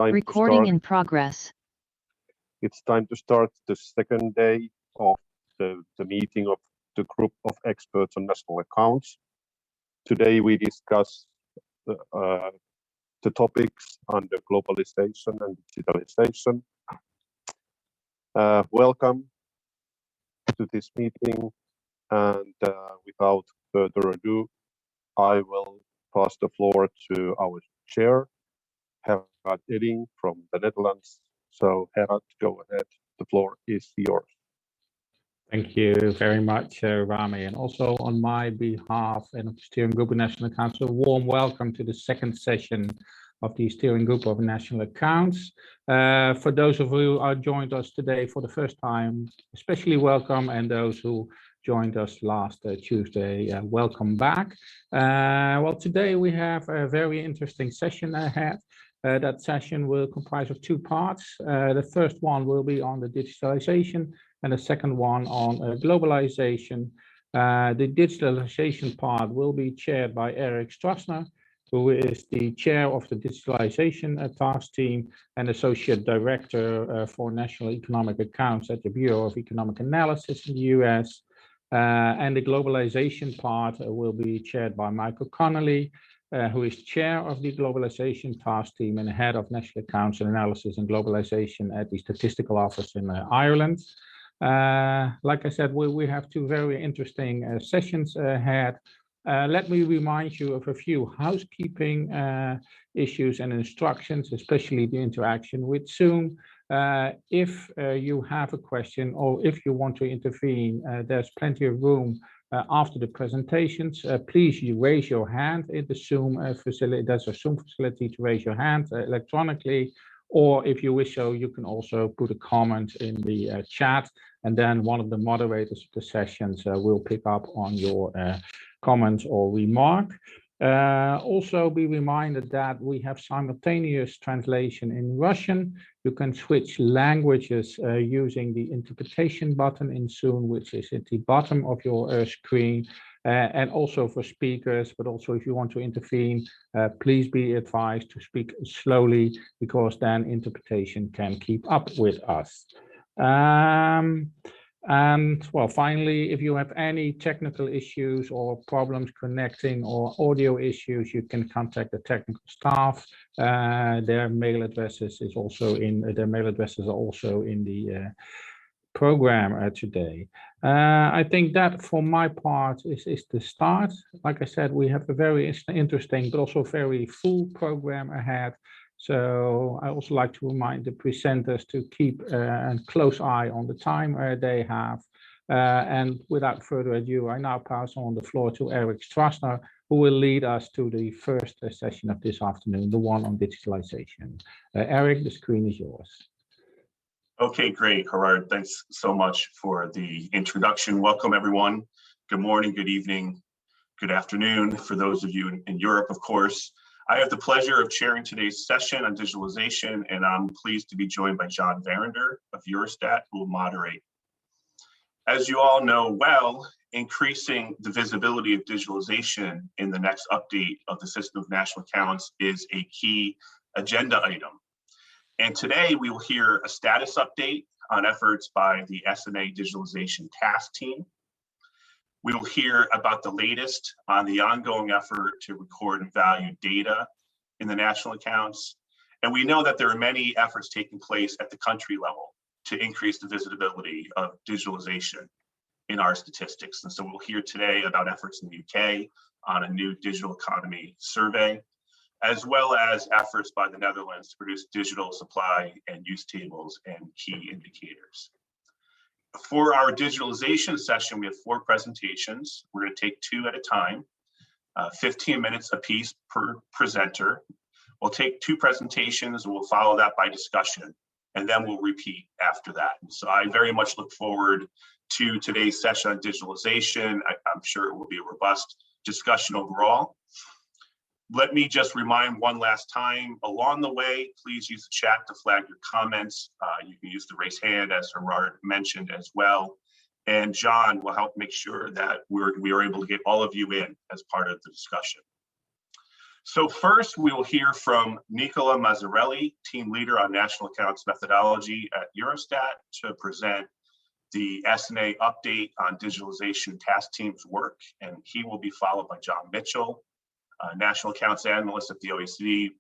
Recording in progress. It's time to start the second day of the meeting of the group of experts on national accounts. Today we discuss the topics under globalization and digitalization. Welcome to this meeting, and without further ado, I will pass the floor to our chair, Gerard Edding from the Netherlands. So Gerard, go ahead. The floor is yours. Thank you very much, Rami. And also on my behalf and of the Steering Group of National Accounts, a warm welcome to the second session of the Steering Group of National Accounts. For those of you who are joined us today for the first time, especially welcome, and those who joined us last Tuesday, welcome back. Well, today we have a very interesting session ahead. That session will comprise of two parts. The first one will be on the digitalization, and the second one on globalization. The digitalization part will be chaired by Eric Strassner, who is the chair of the digitalization task team and associate director for national economic accounts at the Bureau of Economic Analysis in the US. And the globalization part will be chaired by Michael Connolly, who is chair of the globalization task team and head of national accounts and analysis and globalization at the statistical office in Ireland. Like I said, we have two very interesting sessions ahead. Let me remind you of a few housekeeping issues and instructions, especially the interaction with Zoom. If you have a question or if you want to intervene, there's plenty of room after the presentations. Please raise your hand in the Zoom facility. There's a Zoom facility to raise your hand electronically, or if you wish so, you can also put a comment in the chat, and then one of the moderators of the sessions will pick up on your comment or remark. Also be reminded that we have simultaneous translation in Russian. You can switch languages using the interpretation button in Zoom, which is at the bottom of your screen. And also for speakers, but also if you want to intervene, please be advised to speak slowly, because then interpretation can keep up with us. And well, finally, if you have any technical issues or problems connecting or audio issues, you can contact the technical staff. Their mail addresses are also in the program today. I think that for my part is the start. Like I said, we have a very interesting but also very full program ahead. So I also like to remind the presenters to keep a close eye on the time they have. And without further ado, I now pass on the floor to Eric Strassner, who will lead us to the first session of this afternoon, the one on digitalization. Eric, the screen is yours. Okay, great, Gerard. Thanks so much for the introduction. Welcome, everyone. Good morning, good evening, good afternoon. For those of you in Europe, of course. I have the pleasure of chairing today's session on digitalization, and I'm pleased to be joined by John Verinder of Eurostat, who will moderate. As you all know well, increasing the visibility of digitalization in the next update of the System of National Accounts is a key agenda item. And today we will hear a status update on efforts by the SMA Digitalization Task Team. We will hear about the latest on the ongoing effort to record and value data in the national accounts. And we know that there are many efforts taking place at the country level to increase the visibility of digitalization in our statistics. And so we'll hear today about efforts in the UK on a new digital economy survey, as well as efforts by the Netherlands to produce digital supply and use tables and key indicators. For our digitalization session, we have 4 presentations. We're going to take 2 at a time, 15 minutes apiece per presenter. We'll take 2 presentations and we'll follow that by discussion, and then we'll repeat after that. And so I very much look forward to today's session on digitalization. I'm sure it will be a robust discussion overall. Let me just remind one last time, along the way, please use the chat to flag your comments. You can use the raise hand, as Gerard mentioned as well. And John will help make sure that we are able to get all of you in as part of the discussion. So first, we will hear from Nicola Mazzarelli, team leader on national accounts methodology at Eurostat, to present the S&A update on digitalization task team's work, and he will be followed by John Mitchell, national accounts analyst at the OECD,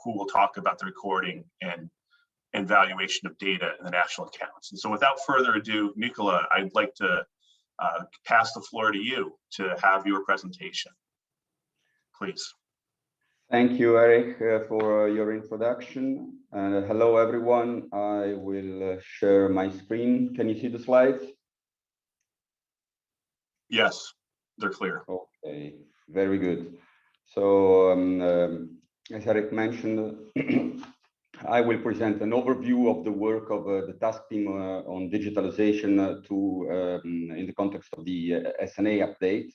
who will talk about the recording and valuation of data in the national accounts. And so without further ado, Nicola, I'd like to pass the floor to you to have your presentation, please. Thank you, Eric, for your introduction. Hello, everyone. I will share my screen. Can you see the slides? Yes, they're clear. Okay, very good. So, as Eric mentioned, I will present an overview of the work of the task team on digitalization in the context of the S&A update.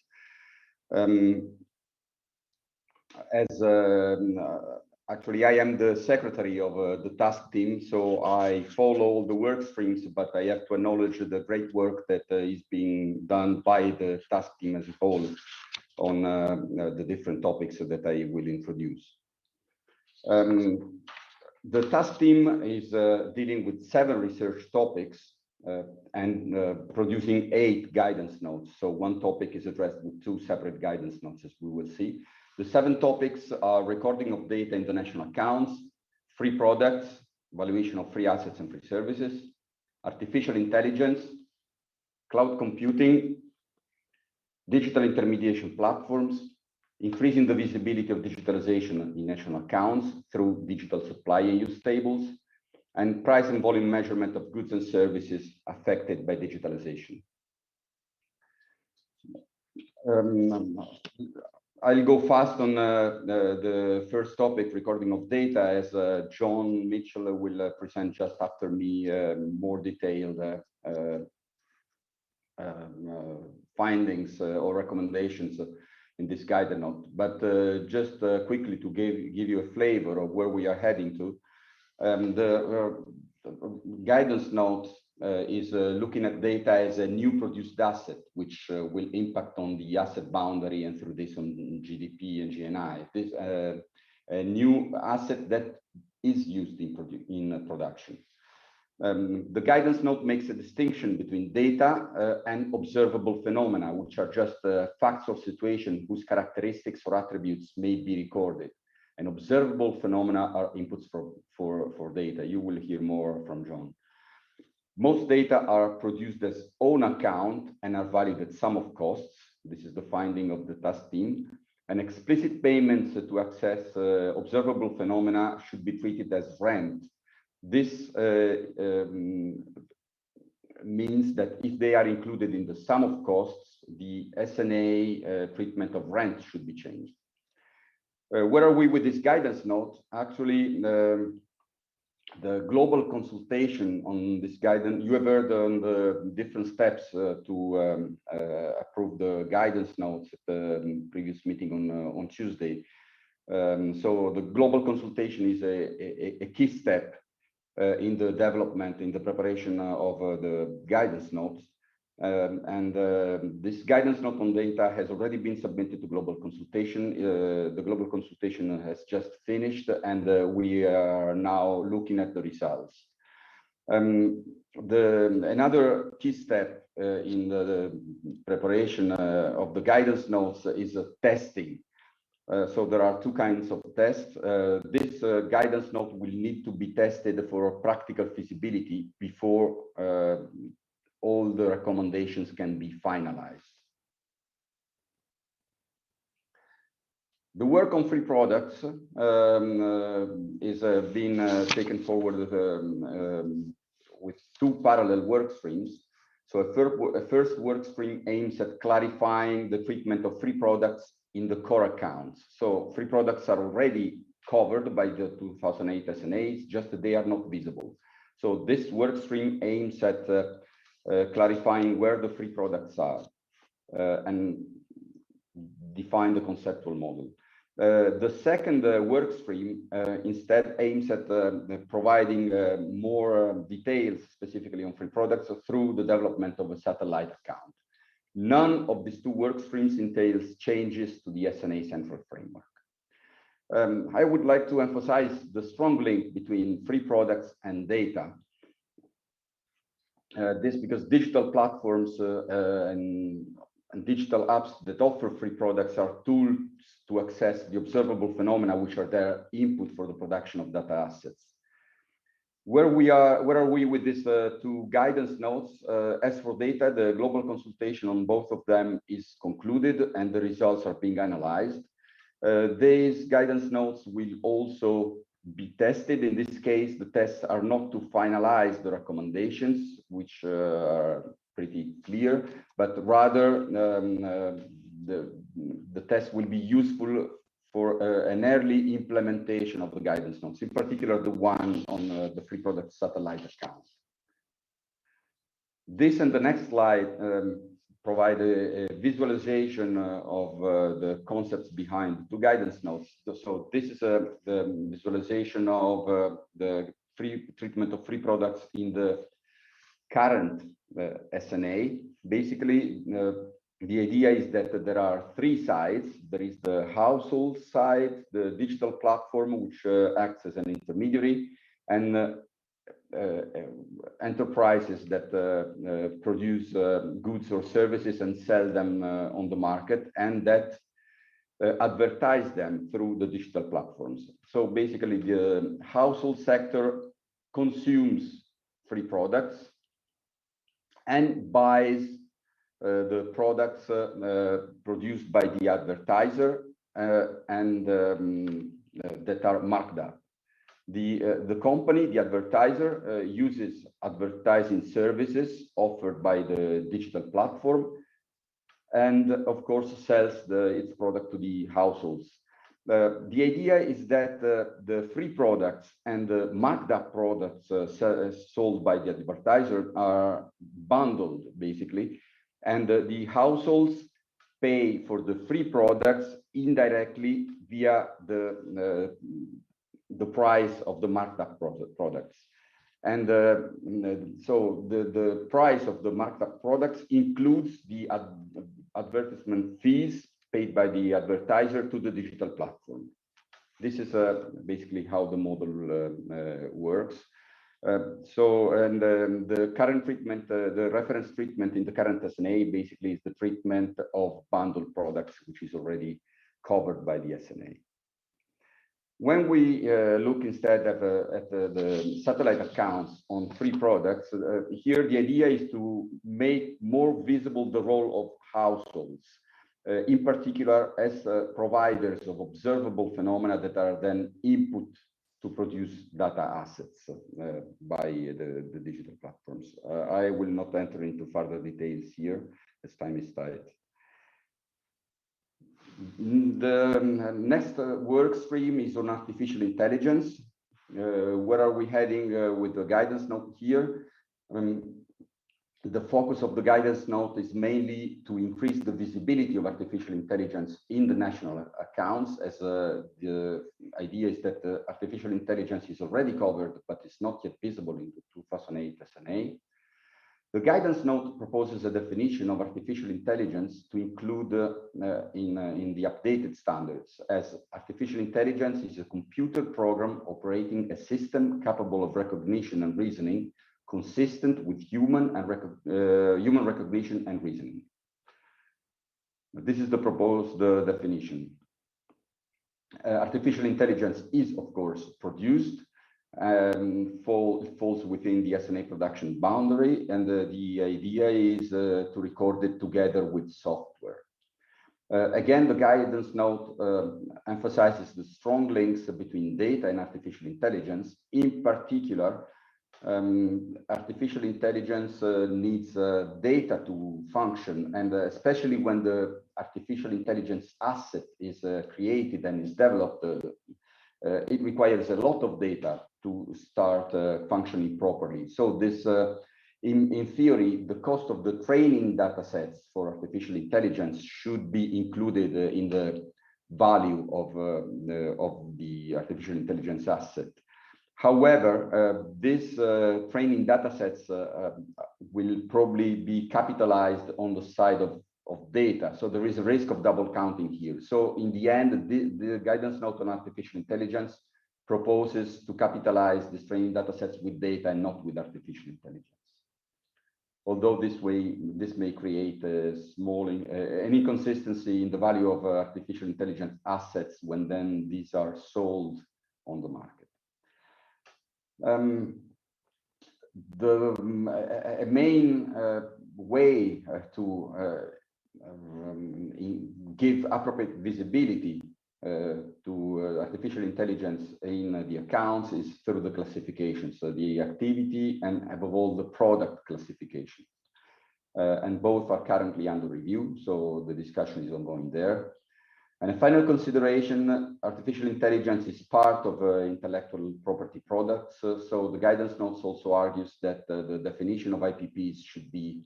Actually, I am the secretary of the task team, so I follow all the work streams, but I have to acknowledge the great work that is being done by the task team as a whole on the different topics that I will introduce. The task team is dealing with 7 research topics and producing 8 guidance notes. So one topic is addressed with 2 separate guidance notes, as we will see. The 7 topics are recording of data in the national accounts, free products, valuation of free assets and free services, artificial intelligence, cloud computing, digital intermediation platforms, increasing the visibility of digitalization in national accounts through digital supply and use tables, and price and volume measurement of goods and services affected by digitalization. I'll go fast on the first topic, recording of data, as John Mitchell will present just after me more detailed findings or recommendations in this guidance note. But just quickly to give you a flavor of where we are heading to, the guidance note is looking at data as a new produced asset, which will impact on the asset boundary and through this on GDP and GNI. This a new asset that is used in production. The guidance note makes a distinction between data and observable phenomena, which are just facts or situations whose characteristics or attributes may be recorded. And observable phenomena are inputs for data. You will hear more from John. Most data are produced as own account and are valued at sum of costs. This is the finding of the task team. And explicit payments to access observable phenomena should be treated as rent. This means that if they are included in the sum of costs, the S&A treatment of rent should be changed. Where are we with this guidance note? Actually, the global consultation on this guidance, you have heard on the different steps to approve the guidance notes at the previous meeting on Tuesday. So the global consultation is a key step in the development, in the preparation of the guidance notes. This guidance note on data has already been submitted to global consultation. The global consultation has just finished, and we are now looking at the results. Another key step in the preparation of the guidance notes is testing. So there are 2 kinds of tests. This guidance note will need to be tested for practical feasibility before all the recommendations can be finalized. The work on free products is being taken forward with 2 parallel work streams. So a first work stream aims at clarifying the treatment of free products in the core accounts. So free products are already covered by the 2008 S&As, just that they are not visible. So this work stream aims at clarifying where the free products are and define the conceptual model. The second work stream instead aims at providing more details specifically on free products through the development of a satellite account. None of these 2 work streams entails changes to the S&A central framework. I would like to emphasize the strong link between free products and data. This because digital platforms and digital apps that offer free products are tools to access the observable phenomena which are their input for the production of data assets. Where are we with these two guidance notes? As for data, the global consultation on both of them is concluded and the results are being analyzed. These guidance notes will also be tested. In this case, the tests are not to finalize the recommendations, which are pretty clear, but rather the test will be useful for an early implementation of the guidance notes, in particular the one on the free product satellite accounts. This and the next slide provide a visualization of the concepts behind the two guidance notes. So this is the visualization of the free treatment of free products in the current SNA. Basically, the idea is that there are three sides. There is the household side, the digital platform, which acts as an intermediary, and enterprises that produce goods or services and sell them on the market, and that advertise them through the digital platforms. So basically, the household sector consumes free products and buys the products produced by the advertiser and that are marked up. The company, the advertiser, uses advertising services offered by the digital platform, and of course sells its product to the households. The idea is that the free products and the marked up products sold by the advertiser are bundled, basically, and the households pay for the free products indirectly via the price of the marked up products. And so the price of the marked up products includes the advertisement fees paid by the advertiser to the digital platform. This is basically how the model works. The current treatment, the reference treatment in the current SNA basically is the treatment of bundled products, which is already covered by the SNA. When we look instead at the satellite accounts on free products, here the idea is to make more visible the role of households, in particular as providers of observable phenomena that are then input to produce data assets by the digital platforms. I will not enter into further details here as time is tight. The next work stream is on artificial intelligence. Where are we heading with the guidance note here? The focus of the guidance note is mainly to increase the visibility of artificial intelligence in the national accounts, as the idea is that artificial intelligence is already covered, but it's not yet visible in the 2008 SNA. The guidance note proposes a definition of artificial intelligence to include in the updated standards, as artificial intelligence is a computer program operating a system capable of recognition and reasoning consistent with human recognition and reasoning. This is the proposed definition. Artificial intelligence is, of course, produced. Falls within the SNA production boundary, and the idea is to record it together with software. Again, the guidance note emphasizes the strong links between data and artificial intelligence. In particular, artificial intelligence needs data to function, and especially when the artificial intelligence asset is created and is developed, it requires a lot of data to start functioning properly. So this, in theory, the cost of the training data sets for artificial intelligence should be included in the value of the artificial intelligence asset. However, these training data sets will probably be capitalized on the side of of data. So there is a risk of double counting here. So in the end, the guidance note on artificial intelligence proposes to capitalize these training data sets with data and not with artificial intelligence. Although this may create a small an inconsistency in the value of artificial intelligence assets when then these are sold on the market. A main way to give appropriate visibility to artificial intelligence in the accounts is through the classification, so the activity and above all the product classification. And both are currently under review, so the discussion is ongoing there. And a final consideration, artificial intelligence is part of intellectual property products. So the guidance notes also argues that the definition of IPPs should be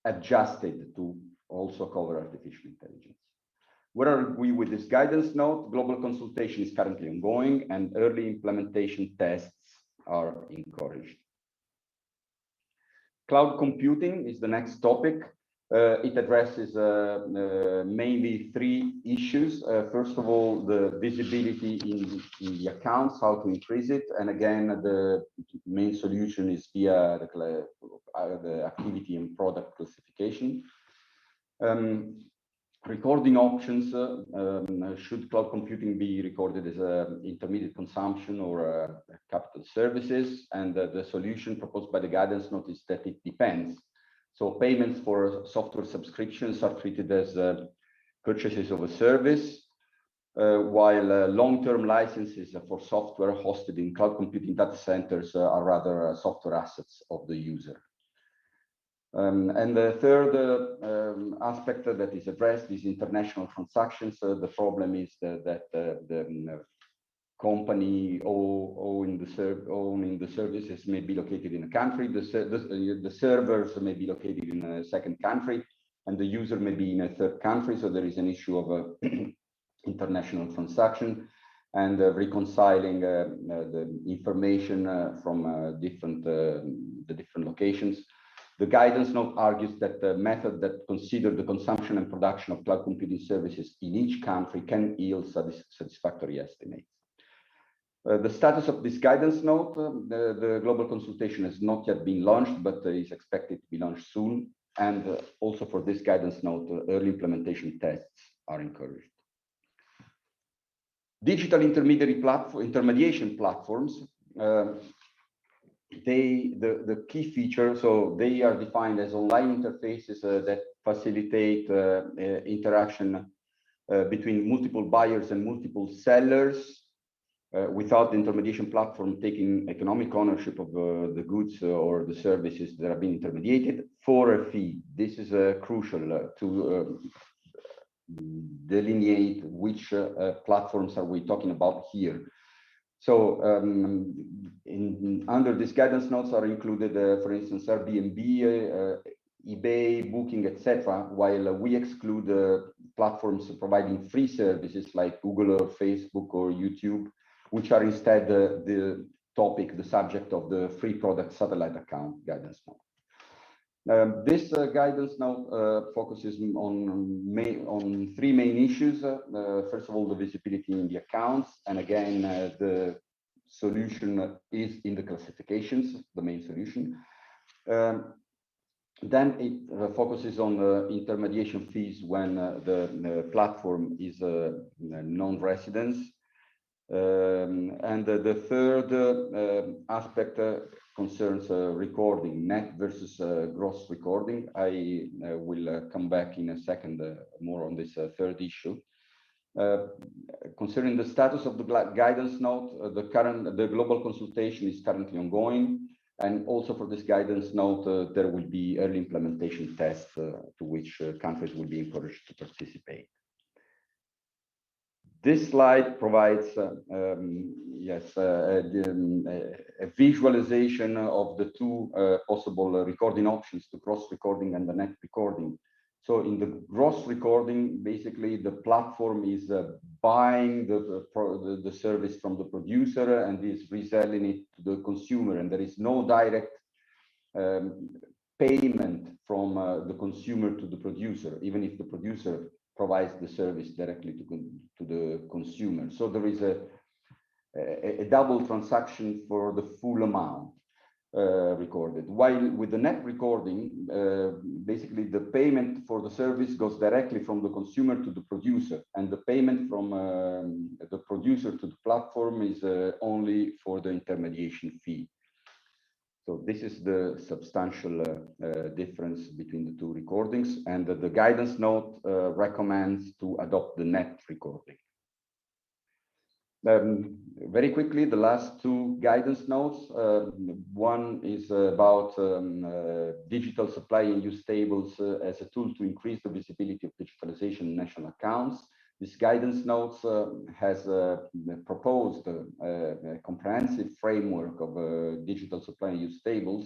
adjusted to also cover artificial intelligence. Where are we with this guidance note? Global consultation is currently ongoing and early implementation tests are encouraged. Cloud computing is the next topic. It addresses mainly three issues. First of all, the visibility in the accounts, how to increase it. And again, the main solution is via the activity and product classification. Recording options, should cloud computing be recorded as intermediate consumption or capital services? And the solution proposed by the guidance note is that it depends. So payments for software subscriptions are treated as purchases of a service, while long-term licenses for software hosted in cloud computing data centers are rather software assets of the user. And the third aspect that is addressed is international transactions. The problem is that the company owning the services may be located in a country, the servers may be located in a second country, and the user may be in a third country. So there is an issue of international transaction and reconciling the information from the different locations. The guidance note argues that the method that considers the consumption and production of cloud computing services in each country can yield satisfactory estimates. The status of this guidance note, the global consultation has not yet been launched, but is expected to be launched soon. And also for this guidance note, early implementation tests are encouraged. Digital intermediation platforms, the key feature, so they are defined as online interfaces that facilitate interaction between multiple buyers and multiple sellers without the intermediation platform taking economic ownership of the goods or the services that are being intermediated for a fee. This is crucial to delineate which platforms are we talking about here. So under this guidance notes are included, for instance, Airbnb, eBay, Booking, etc., while we exclude platforms providing free services like Google or Facebook or YouTube, which are instead the subject of the free product satellite account guidance note. This guidance note focuses on three main issues. First of all, the visibility in the accounts, and again, the solution is in the classifications, the main solution. Then it focuses on the intermediation fees when the platform is non-residence. And the third aspect concerns recording, net versus gross recording. I will come back in a second more on this third issue. Concerning the status of the guidance note, the global consultation is currently ongoing, and also for this guidance note, there will be early implementation tests to which countries will be encouraged to participate. This slide provides a visualization of the two possible recording options, the gross recording and the net recording. So in the gross recording, basically the platform is buying the service from the producer and is reselling it to the consumer, and there is no direct payment from the consumer to the producer, even if the producer provides the service directly to the consumer. So there is a double transaction for the full amount recorded. While with the net recording, basically the payment for the service goes directly from the consumer to the producer, and the payment from the producer to the platform is only for the intermediation fee. So this is the substantial difference between the two recordings, and the guidance note recommends to adopt the net recording. Very quickly, the last two guidance notes. One is about digital supply and use tables as a tool to increase the visibility of digitalization in national accounts. This guidance notes has proposed a comprehensive framework of digital supply and use tables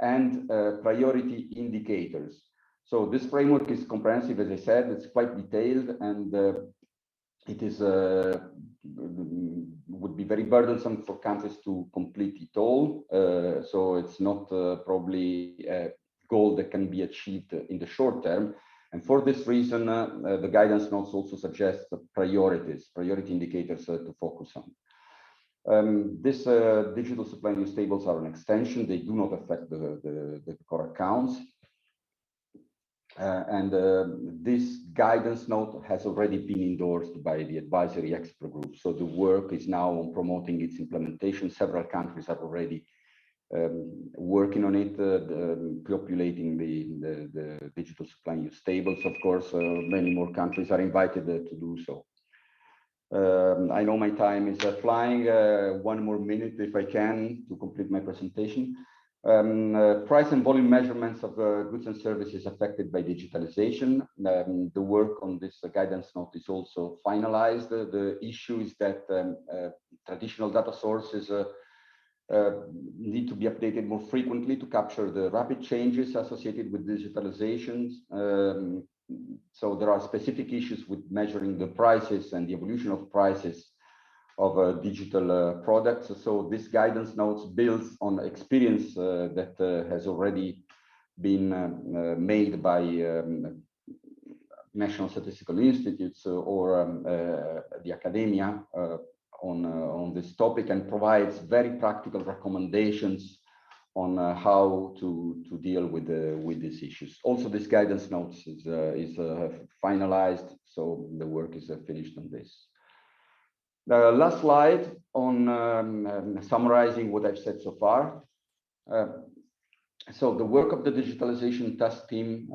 and priority indicators. So this framework is comprehensive, as I said, it's quite detailed, and it is would be very burdensome for countries to complete it all. So it's not probably a goal that can be achieved in the short term. And for this reason, the guidance notes also suggest priority indicators to focus on. This digital supply and use tables are an extension. They do not affect the core accounts. This guidance note has already been endorsed by the advisory expert group. So the work is now on promoting its implementation. Several countries are already working on it, populating the digital supply and use tables. Of course, many more countries are invited to do so. I know my time is flying. One more minute, if I can, to complete my presentation. Price and volume measurements of goods and services affected by digitalization. The work on this guidance note is also finalized. The issue is that traditional data sources need to be updated more frequently to capture the rapid changes associated with digitalization. So there are specific issues with measuring the prices and the evolution of prices of digital products. So this guidance notes builds on experience that has already been made by national statistical institutes or the academia on this topic, and provides very practical recommendations on how to deal with these issues. Also, this guidance notes is finalized, so the work is finished on this. The last slide on summarizing what I've said so far. So the work of the digitalization task team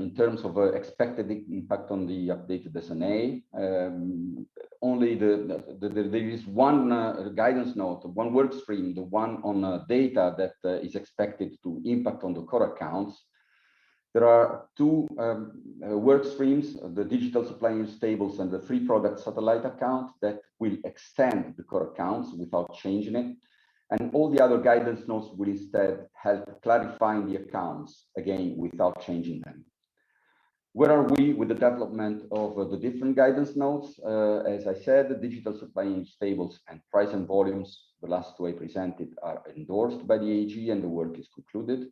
in terms of expected impact on the updated SNA, only there is one guidance note, one work stream, the one on data that is expected to impact on the core accounts. There are two work streams, the digital supply use tables and the free product satellite account, that will extend the core accounts without changing it. And all the other guidance notes will instead help clarifying the accounts, again, without changing them. Where are we with the development of the different guidance notes? As I said, the digital supply use tables and price and volumes, the last two I presented, are endorsed by the AG and the work is concluded.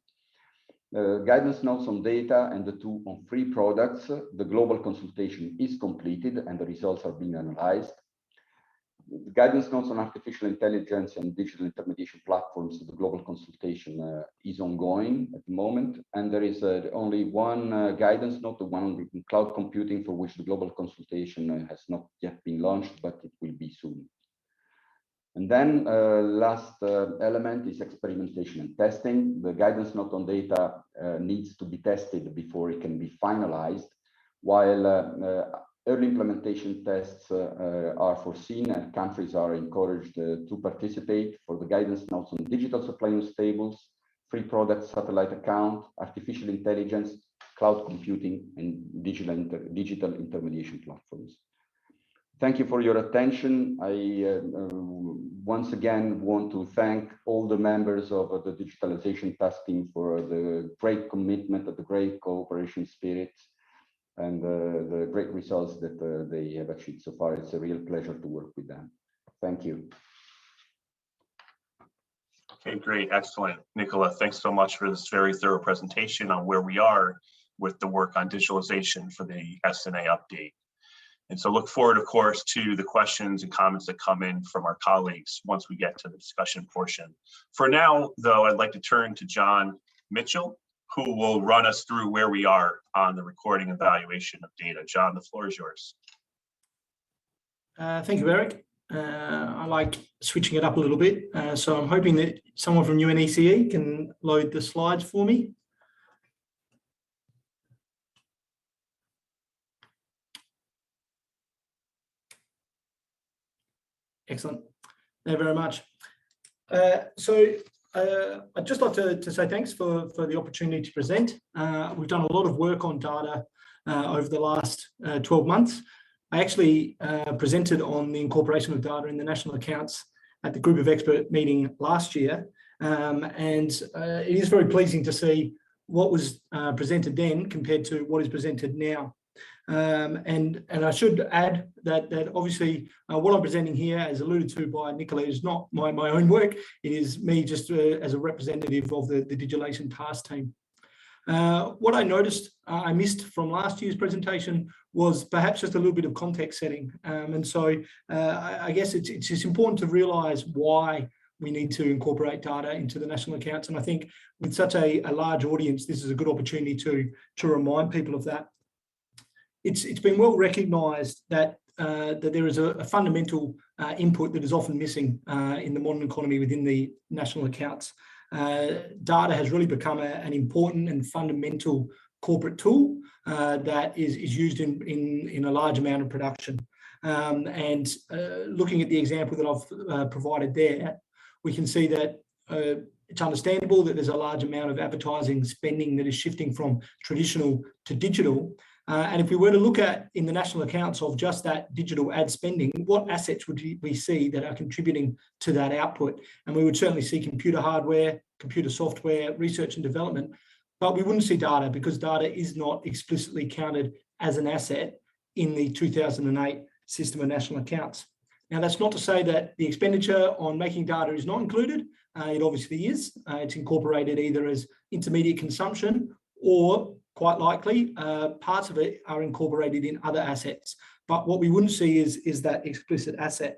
Guidance notes on data and the two on free products, the global consultation is completed and the results are being analyzed. The guidance notes on artificial intelligence and digital intermediation platforms, the global consultation is ongoing at the moment. And there is only one guidance note, the one on cloud computing, for which the global consultation has not yet been launched, but it will be soon. And then last element is experimentation and testing. The guidance note on data needs to be tested before it can be finalized, while early implementation tests are foreseen and countries are encouraged to participate. For the guidance notes on digital supply use tables, free product satellite account, artificial intelligence, cloud computing, and digital intermediation platforms. Thank you for your attention. I once again want to thank all the members of the digitalization task team for the great commitment, the great cooperation spirit, and the great results that they have achieved so far. It's a real pleasure to work with them. Thank you. Okay, great, excellent. Nicola, thanks so much for this very thorough presentation on where we are with the work on digitalization for the SNA update. And so look forward, of course, to the questions and comments that come in from our colleagues once we get to the discussion portion. For now, though, I'd like to turn to John Mitchell, who will run us through where we are on the recording and evaluation of data. John, the floor is yours. Thank you, Eric. I like switching it up a little bit. So I'm hoping that someone from UNECE can load the slides for me. Excellent. Thank you very much. I'd just like to say thanks for the opportunity to present. We've done a lot of work on data over the last 12 months. I actually presented on the incorporation of data in the national accounts at the Group of Expert meeting last year. It is very pleasing to see what was presented then compared to what is presented now. And I should add that obviously what I'm presenting here, as alluded to by Nicola, is not my own work. It is me just as a representative of the Digitalisation task team. What I noticed I missed from last year's presentation was perhaps just a little bit of context setting. I guess it's important to realise why we need to incorporate data into the national accounts. And I think with such a large audience, this is a good opportunity to remind people of that. It's been well recognised that there is a fundamental input that is often missing in the modern economy within the national accounts. Data has really become an important and fundamental corporate tool that is used in a large amount of production. Looking at the example that I've provided there, we can see that it's understandable that there's a large amount of advertising spending that is shifting from traditional to digital. And if we were to look at in the national accounts of just that digital ad spending, what assets would we see that are contributing to that output? And we would certainly see computer hardware, computer software, research and development, but we wouldn't see data because data is not explicitly counted as an asset in the 2008 System of National Accounts. Now, that's not to say that the expenditure on making data is not included. It obviously is. It's incorporated either as intermediate consumption or quite likely, parts of it are incorporated in other assets. But what we wouldn't see is that explicit asset.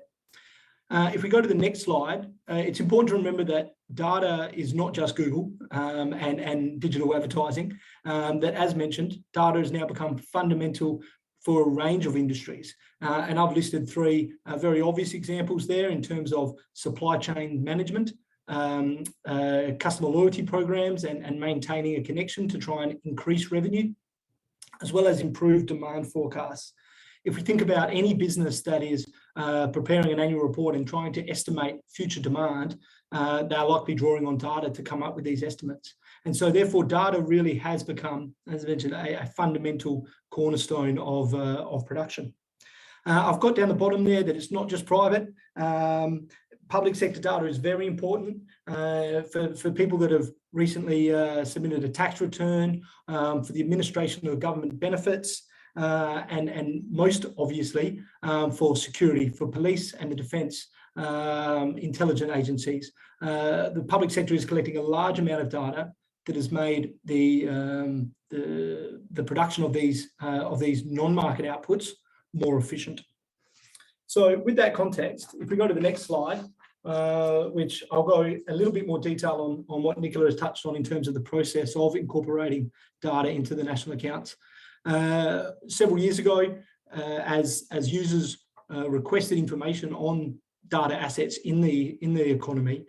If we go to the next slide, it's important to remember that data is not just Google and digital advertising. That, as mentioned, data has now become fundamental for a range of industries. And I've listed three very obvious examples there in terms of supply chain management, customer loyalty programs and maintaining a connection to try and increase revenue, as well as improve demand forecasts. If we think about any business that is preparing an annual report and trying to estimate future demand, they're likely drawing on data to come up with these estimates. And so therefore data really has become, as I mentioned, a fundamental cornerstone of production. I've got down the bottom there that it's not just private. Public sector data is very important for people that have recently submitted a tax return, for the administration of government benefits, and most obviously for security, for police and the defence intelligence agencies. The public sector is collecting a large amount of data that has made the production of these non-market outputs more efficient. So with that context, if we go to the next slide, which I'll go a little bit more detail on what Nicola has touched on in terms of the process of incorporating data into the national accounts. Several years ago, as users requested information on data assets in the economy,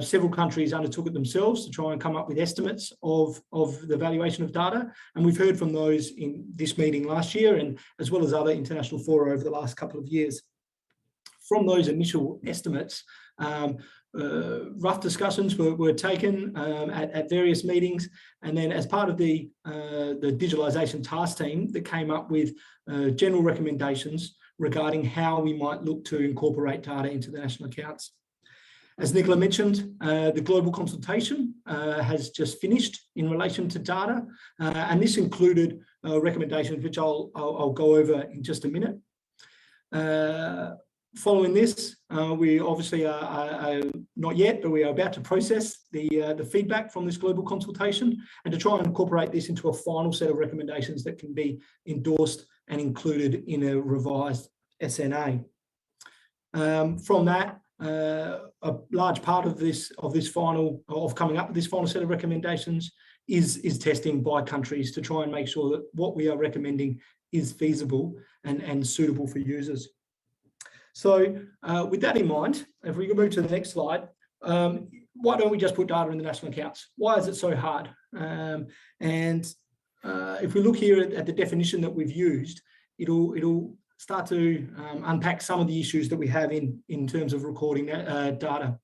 several countries undertook it themselves to try and come up with estimates of the valuation of data. And we've heard from those in this meeting last year and as well as other international fora over the last couple of years. From those initial estimates, rough discussions were taken at various meetings, and then as part of the Digitalisation task team that came up with general recommendations regarding how we might look to incorporate data into the national accounts. As Nicola mentioned, the global consultation has just finished in relation to data, and this included recommendations which I'll go over in just a minute. Following this, we obviously are not yet, but we are about to process the feedback from this global consultation and to try and incorporate this into a final set of recommendations that can be endorsed and included in a revised SNA. From that, a large part of coming up with this final set of recommendations is testing by countries to try and make sure that what we are recommending is feasible and suitable for users. So with that in mind, if we can move to the next slide, why don't we just put data in the national accounts? Why is it so hard? If we look here at the definition that we've used, it'll start to unpack some of the issues that we have in terms of recording data.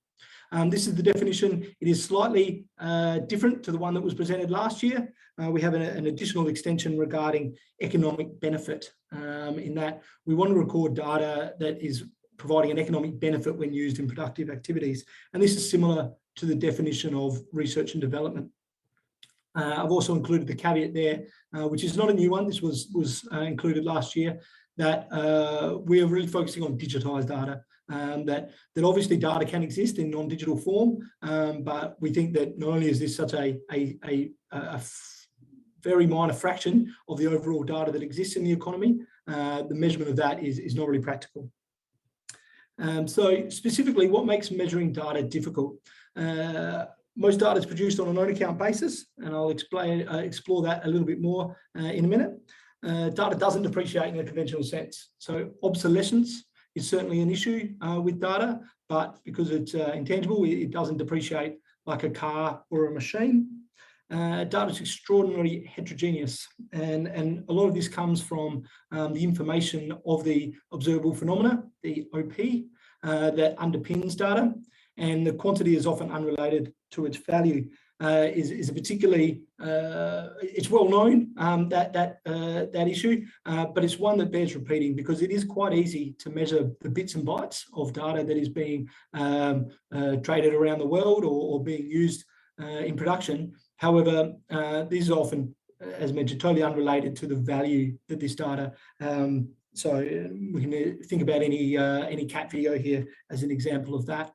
This is the definition. It is slightly different to the one that was presented last year. We have an additional extension regarding economic benefit, in that we want to record data that is providing an economic benefit when used in productive activities. And this is similar to the definition of research and development. I've also included the caveat there, which is not a new one. This was included last year, that we are really focusing on digitized data. That obviously data can exist in non-digital form, but we think that not only is this such a very minor fraction of the overall data that exists in the economy, the measurement of that is not really practical. So specifically, what makes measuring data difficult? Most data is produced on an own account basis, and I'll explore that a little bit more in a minute. Data doesn't depreciate in a conventional sense. So obsolescence is certainly an issue with data, but because it's intangible, it doesn't depreciate like a car or a machine. Data is extraordinarily heterogeneous, and a lot of this comes from the information of the observable phenomena, the OP, that underpins data, and the quantity is often unrelated to its value. Is a particularly, it's well known, that issue, but it's one that bears repeating because it is quite easy to measure the bits and bytes of data that is being traded around the world or being used in production. However, these are often, as mentioned, totally unrelated to the value that this data. So we can think about any cat video here as an example of that.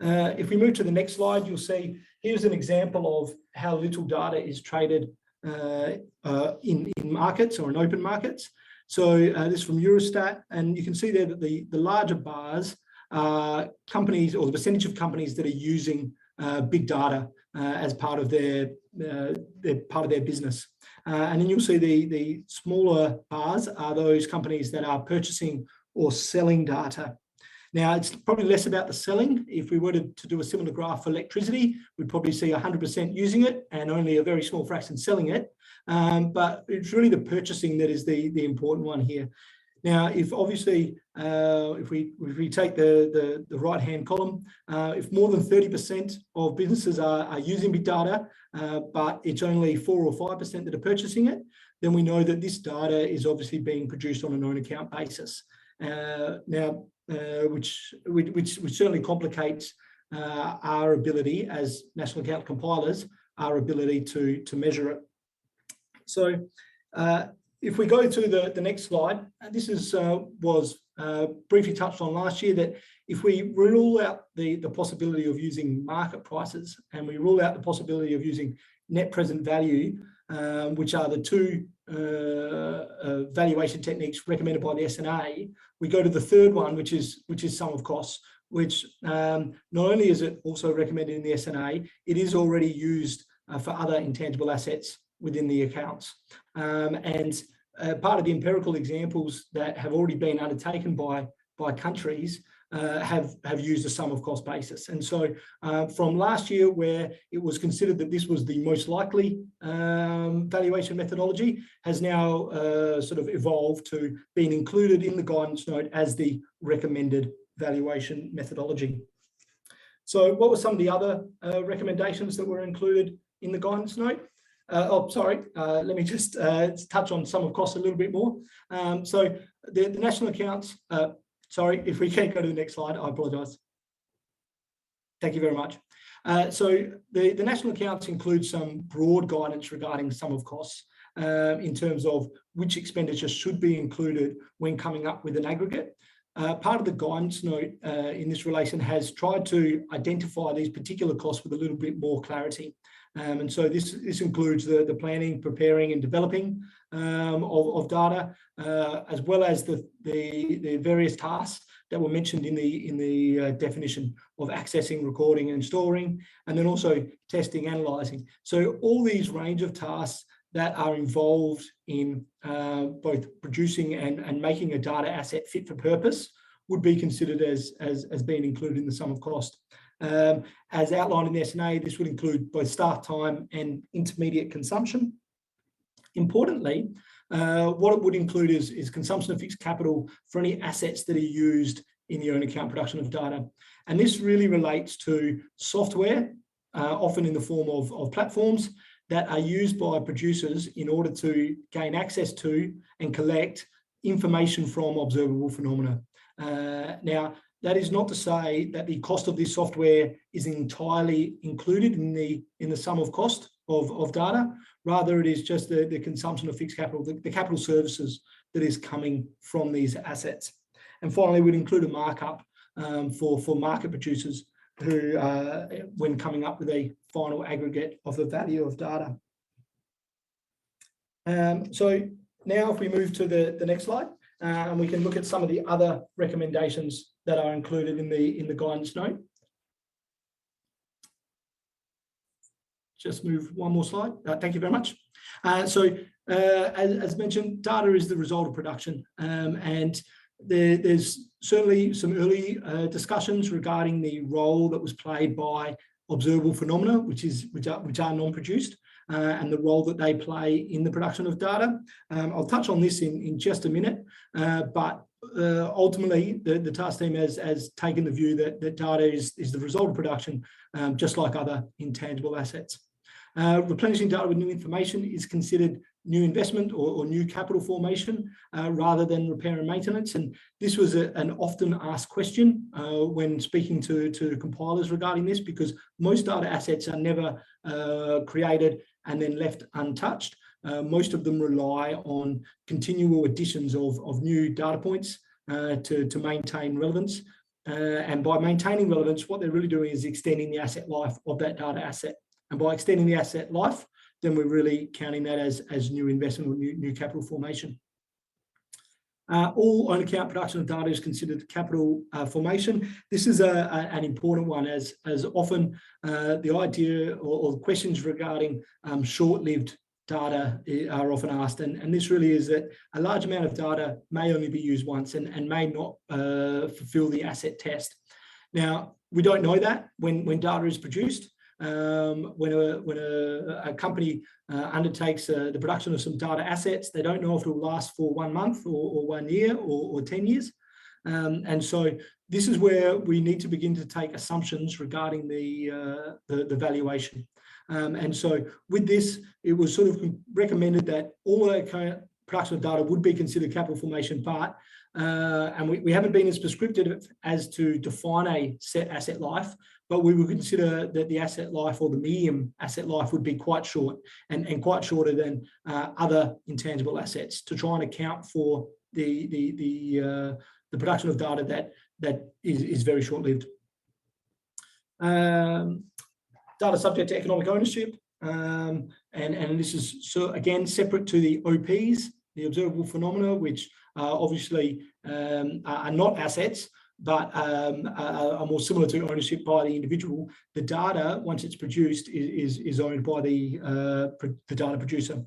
If we move to the next slide, you'll see here's an example of how little data is traded in markets or in open markets. So this is from Eurostat, and you can see there that the larger bars are companies, or the percentage of companies that are using big data as part of their business. And then you'll see the smaller bars are those companies that are purchasing or selling data. Now, it's probably less about the selling. If we were to do a similar graph for electricity, we'd probably see 100% using it and only a very small fraction selling it. But it's really the purchasing that is the important one here. Now, if obviously, if we take the right-hand column, if more than 30% of businesses are using big data, but it's only 4 or 5% that are purchasing it, then we know that this data is obviously being produced on an own account basis. Now, which certainly complicates our ability as national account compilers, our ability to measure it. So if we go to the next slide, and this was briefly touched on last year, that if we rule out the possibility of using market prices and we rule out the possibility of using net present value, which are the two valuation techniques recommended by the SNA, we go to the third one, which is sum of costs, which not only is it also recommended in the SNA, it is already used for other intangible assets within the accounts. And part of the empirical examples that have already been undertaken by countries have used a sum of cost basis. And so from last year, where it was considered that this was the most likely valuation methodology, has now sort of evolved to being included in the guidance note as the recommended valuation methodology. So what were some of the other recommendations that were included in the guidance note? Let me just touch on sum of costs a little bit more. So the national accounts, sorry, if we can't go to the next slide, I apologise. Thank you very much. So the national accounts include some broad guidance regarding sum of costs in terms of which expenditure should be included when coming up with an aggregate. part of the guidance note in this relation has tried to identify these particular costs with a little bit more clarity. And so this includes the planning, preparing and developing of data, as well as the various tasks that were mentioned in the definition of accessing, recording and storing, and then also testing, analysing. So all these range of tasks that are involved in both producing and making a data asset fit for purpose would be considered as being included in the sum of cost. As outlined in the S&A, this would include both start time and intermediate consumption. Importantly, what it would include is consumption of fixed capital for any assets that are used in the own account production of data. And this really relates to software, often in the form of platforms that are used by producers in order to gain access to and collect information from observable phenomena. Now, that is not to say that the cost of this software is entirely included in the sum of cost of data. Rather, it is just the consumption of fixed capital, the capital services that is coming from these assets. And finally, we'd include a markup for market producers who, when coming up with a final aggregate of the value of data. So now if we move to the next slide, and we can look at some of the other recommendations that are included in the guidance note. Just move one more slide. Thank you very much. So as mentioned, data is the result of production, and there's certainly some early discussions regarding the role that was played by observable phenomena, which are non-produced, and the role that they play in the production of data. I'll touch on this in just a minute, but ultimately the task team has taken the view that data is the result of production, just like other intangible assets. Replenishing data with new information is considered new investment or new capital formation rather than repair and maintenance. And this was an often asked question when speaking to compilers regarding this, because most data assets are never created and then left untouched. Most of them rely on continual additions of new data points to maintain relevance. And by maintaining relevance, what they're really doing is extending the asset life of that data asset. And by extending the asset life, then we're really counting that as new investment or new capital formation. All on account production of data is considered capital formation. This is an important one, as often the idea or the questions regarding short-lived data are often asked, and this really is that a large amount of data may only be used once and may not fulfill the asset test. Now, we don't know that when data is produced. When a company undertakes the production of some data assets, they don't know if it will last for 1 month or 1 year or 10 years. And so this is where we need to begin to take assumptions regarding the valuation. And so with this, it was sort of recommended that all the production of data would be considered capital formation, but and we haven't been as prescriptive as to define a set asset life, but we would consider that the asset life or the medium asset life would be quite short and quite shorter than other intangible assets, to try and account for the production of data that is very short-lived. Data subject to economic ownership, and this is again separate to the OPs, the observable phenomena, which obviously are not assets, but are more similar to ownership by the individual. The data, once it's produced, is owned by the data producer.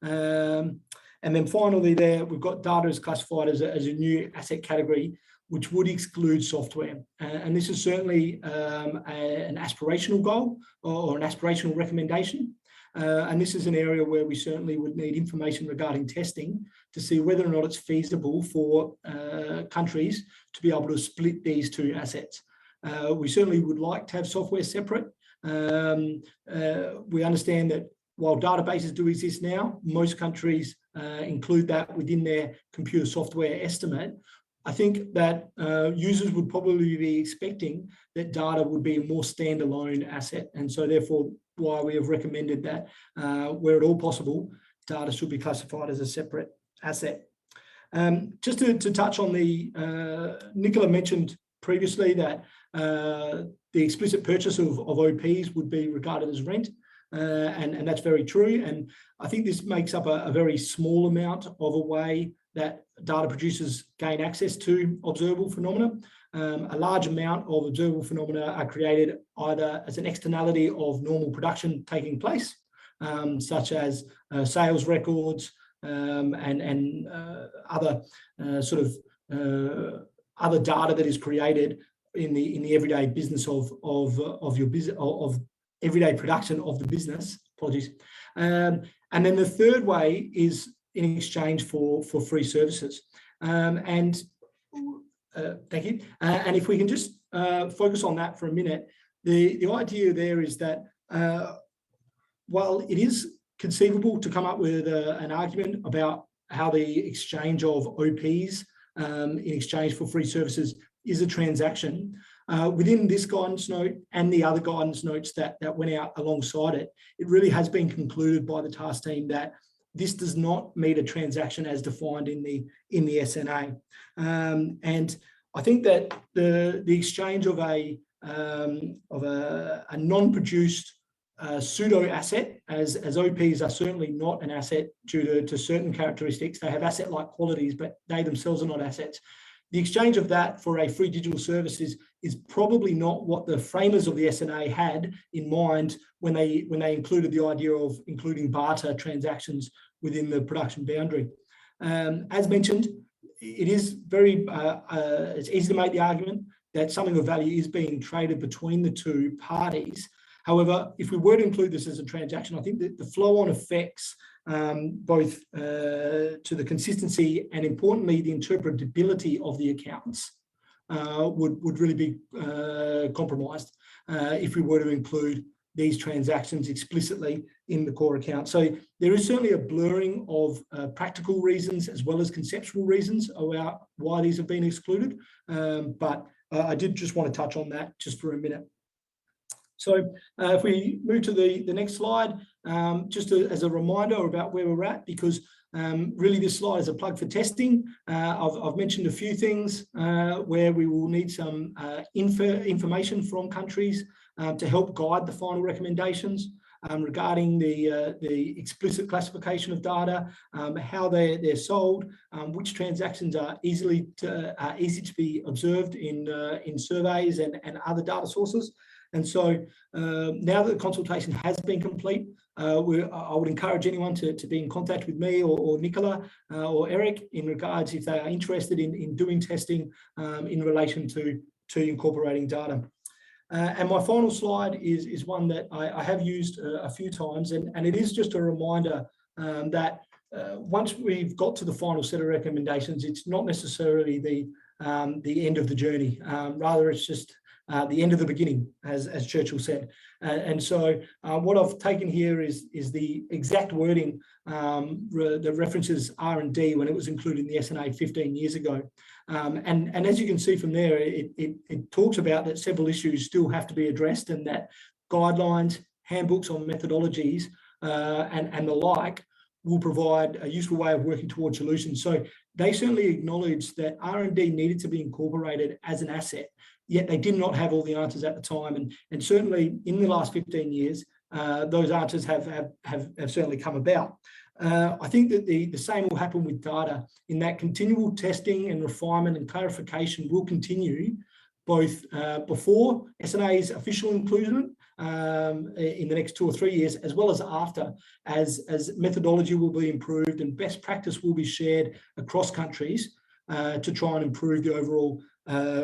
And then finally there, we've got data is classified as a new asset category, which would exclude software. And this is certainly an aspirational goal or an aspirational recommendation. And this is an area where we certainly would need information regarding testing to see whether or not it's feasible for countries to be able to split these two assets. We certainly would like to have software separate. We understand that while databases do exist now, most countries include that within their computer software estimate. I think that users would probably be expecting that data would be a more standalone asset. And so therefore, why we have recommended that where at all possible, data should be classified as a separate asset. Just to touch on the, Nicola mentioned previously that the explicit purchase of OPs would be regarded as rent, and that's very true. And I think this makes up a very small amount of a way that data producers gain access to observable phenomena. A large amount of observable phenomena are created either as an externality of normal production taking place, such as sales records and other sort of other data that is created in the everyday business of your business, of everyday production of the business. Apologies. And then the third way is in exchange for free services. Thank you. And if we can just focus on that for a minute, the idea there is that while it is conceivable to come up with an argument about how the exchange of OPs in exchange for free services is a transaction, within this guidance note and the other guidance notes that went out alongside it, it really has been concluded by the task team that this does not meet a transaction as defined in the SNA. And I think that the exchange of a non-produced pseudo asset, as OPs are certainly not an asset due to certain characteristics. They have asset-like qualities, but they themselves are not assets. The exchange of that for a free digital service is probably not what the framers of the SNA had in mind when they included the idea of including barter transactions within the production boundary. As mentioned, it is very it's easy to make the argument that something of value is being traded between the two parties. However, if we were to include this as a transaction, I think that the flow-on effects, both to the consistency and importantly the interpretability of the accounts, would really be compromised if we were to include these transactions explicitly in the core account. So there is certainly a blurring of practical reasons as well as conceptual reasons about why these have been excluded. But I did just want to touch on that just for a minute. So if we move to the next slide, just as a reminder about where we're at, because really this slide is a plug for testing. I've mentioned a few things where we will need some information from countries to help guide the final recommendations regarding the explicit classification of data, how they're sold, which transactions are easy to be observed in surveys and other data sources. And so now that the consultation has been complete, I would encourage anyone to be in contact with me or Nicola or Eric in regards if they are interested in doing testing in relation to incorporating data. And my final slide is one that I have used a few times, and it is just a reminder that once we've got to the final set of recommendations, it's not necessarily the end of the journey. Rather, it's just the end of the beginning, as Churchill said. And so what I've taken here is the exact wording that references R&D when it was included in the SNA 15 years ago. And as you can see from there, it talks about that several issues still have to be addressed and that guidelines, handbooks on methodologies and the like will provide a useful way of working towards solutions. So they certainly acknowledge that R&D needed to be incorporated as an asset, yet they did not have all the answers at the time. And certainly in the last 15 years, those answers have certainly come about. I think that the same will happen with data in that continual testing and refinement and clarification will continue both before SNA's official inclusion in the next 2 or 3 years, as well as after, as methodology will be improved and best practice will be shared across countries to try and improve the overall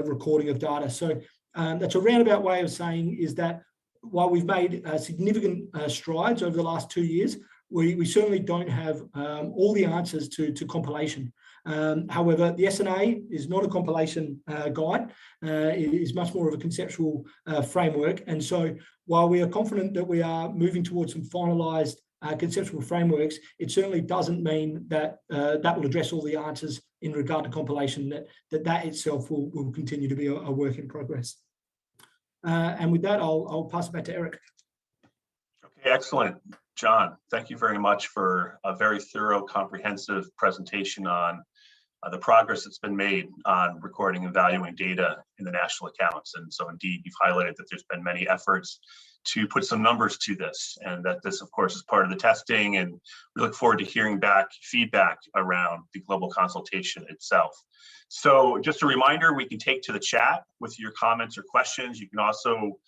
recording of data. So that's a roundabout way of saying is that while we've made significant strides over the last 2 years, we certainly don't have all the answers to compilation. However, the SNA is not a compilation guide. It is much more of a conceptual framework. And so while we are confident that we are moving towards some finalised conceptual frameworks, it certainly doesn't mean that that will address all the answers in regard to compilation, that itself will continue to be a work in progress. And with that, I'll pass it back to Eric. Okay, excellent. John, thank you very much for a very thorough, comprehensive presentation on the progress that's been made on recording and valuing data in the national accounts. And so indeed, you've highlighted that there's been many efforts to put some numbers to this, and that this, of course, is part of the testing. And we look forward to hearing back feedback around the global consultation itself. So just a reminder, we can take to the chat with your comments or questions. You can also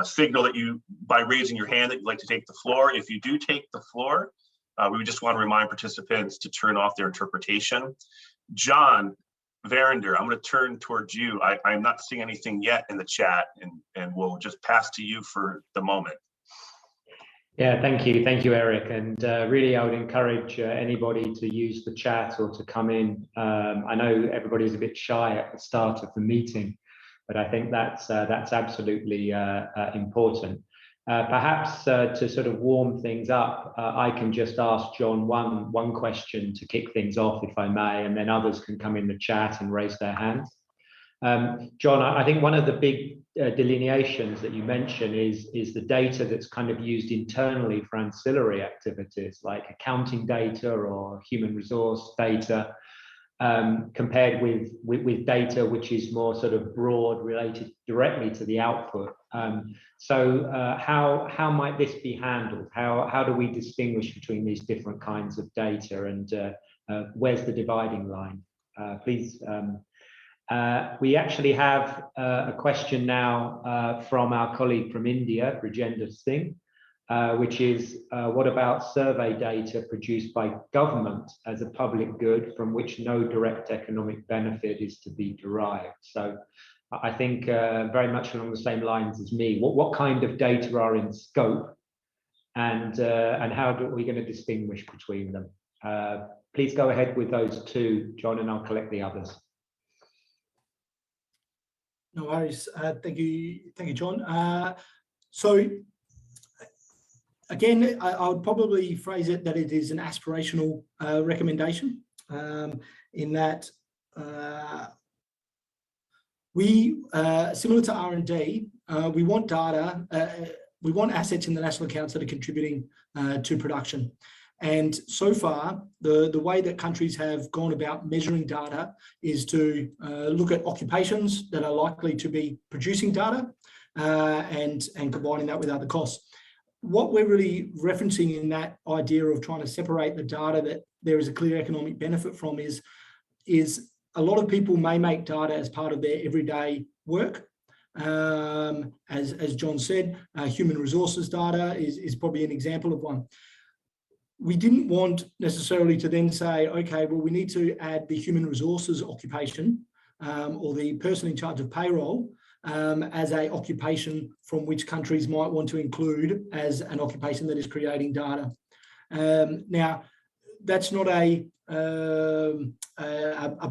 signal that you, by raising your hand, that you'd like to take the floor. If you do take the floor, we would just want to remind participants to turn off their interpretation. John Verinder, I'm going to turn towards you. I'm not seeing anything yet in the chat, and we'll just pass to you for the moment. Yeah, thank you, Eric. And really, I would encourage anybody to use the chat or to come in. I know everybody's a bit shy at the start of the meeting, but I think that's absolutely important. Perhaps to sort of warm things up, I can just ask John one question to kick things off, if I may, and then others can come in the chat and raise their hands. John, I think one of the big delineations that you mentioned is the data that's kind of used internally for ancillary activities like accounting data or human resource data, compared with data which is more sort of broad, related directly to the output. So how might this be handled? How do we distinguish between these different kinds of data, and where's the dividing line? Please. We actually have a question now from our colleague from India, Brajendra Singh, which is what about survey data produced by government as a public good from which no direct economic benefit is to be derived? So I think very much along the same lines as me, what kind of data are in scope, and how are we going to distinguish between them? Please go ahead with those two, John, and I'll collect the others. No worries. Thank you, John. So again, I would probably phrase it that it is an aspirational recommendation, in that we, similar to R&D, we want data, we want assets in the national accounts that are contributing to production. And so far, the way that countries have gone about measuring data is to look at occupations that are likely to be producing data and combining that with other costs. What we're really referencing in that idea of trying to separate the data that there is a clear economic benefit from is a lot of people may make data as part of their everyday work. As John said, human resources data is probably an example of one. We didn't want necessarily to then say, okay, well, we need to add the human resources occupation or the person in charge of payroll as an occupation from which countries might want to include as an occupation that is creating data. Now, that's not a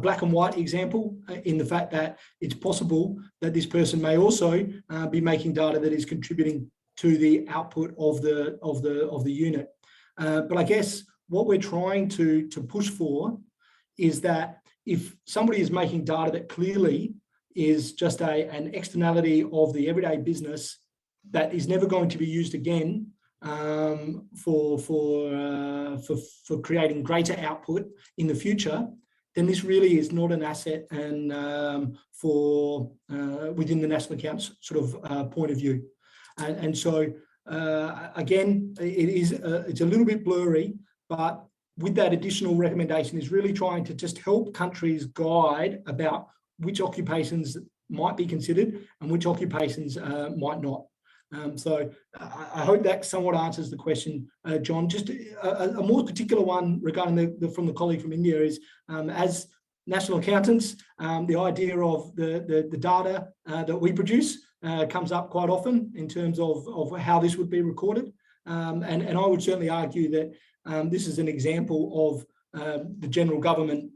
black and white example in the fact that it's possible that this person may also be making data that is contributing to the output of the unit. But I guess what we're trying to push for is that if somebody is making data that clearly is just an externality of the everyday business that is never going to be used again for creating greater output in the future, then this really is not an asset and within the national accounts sort of point of view. And so again, it's a little bit blurry, but with that additional recommendation is really trying to just help countries guide about which occupations might be considered and which occupations might not. So I hope that somewhat answers the question, John. Just a more particular one regarding from the colleague from India is, as national accountants, the idea of the data that we produce comes up quite often in terms of how this would be recorded. And I would certainly argue that this is an example of the general government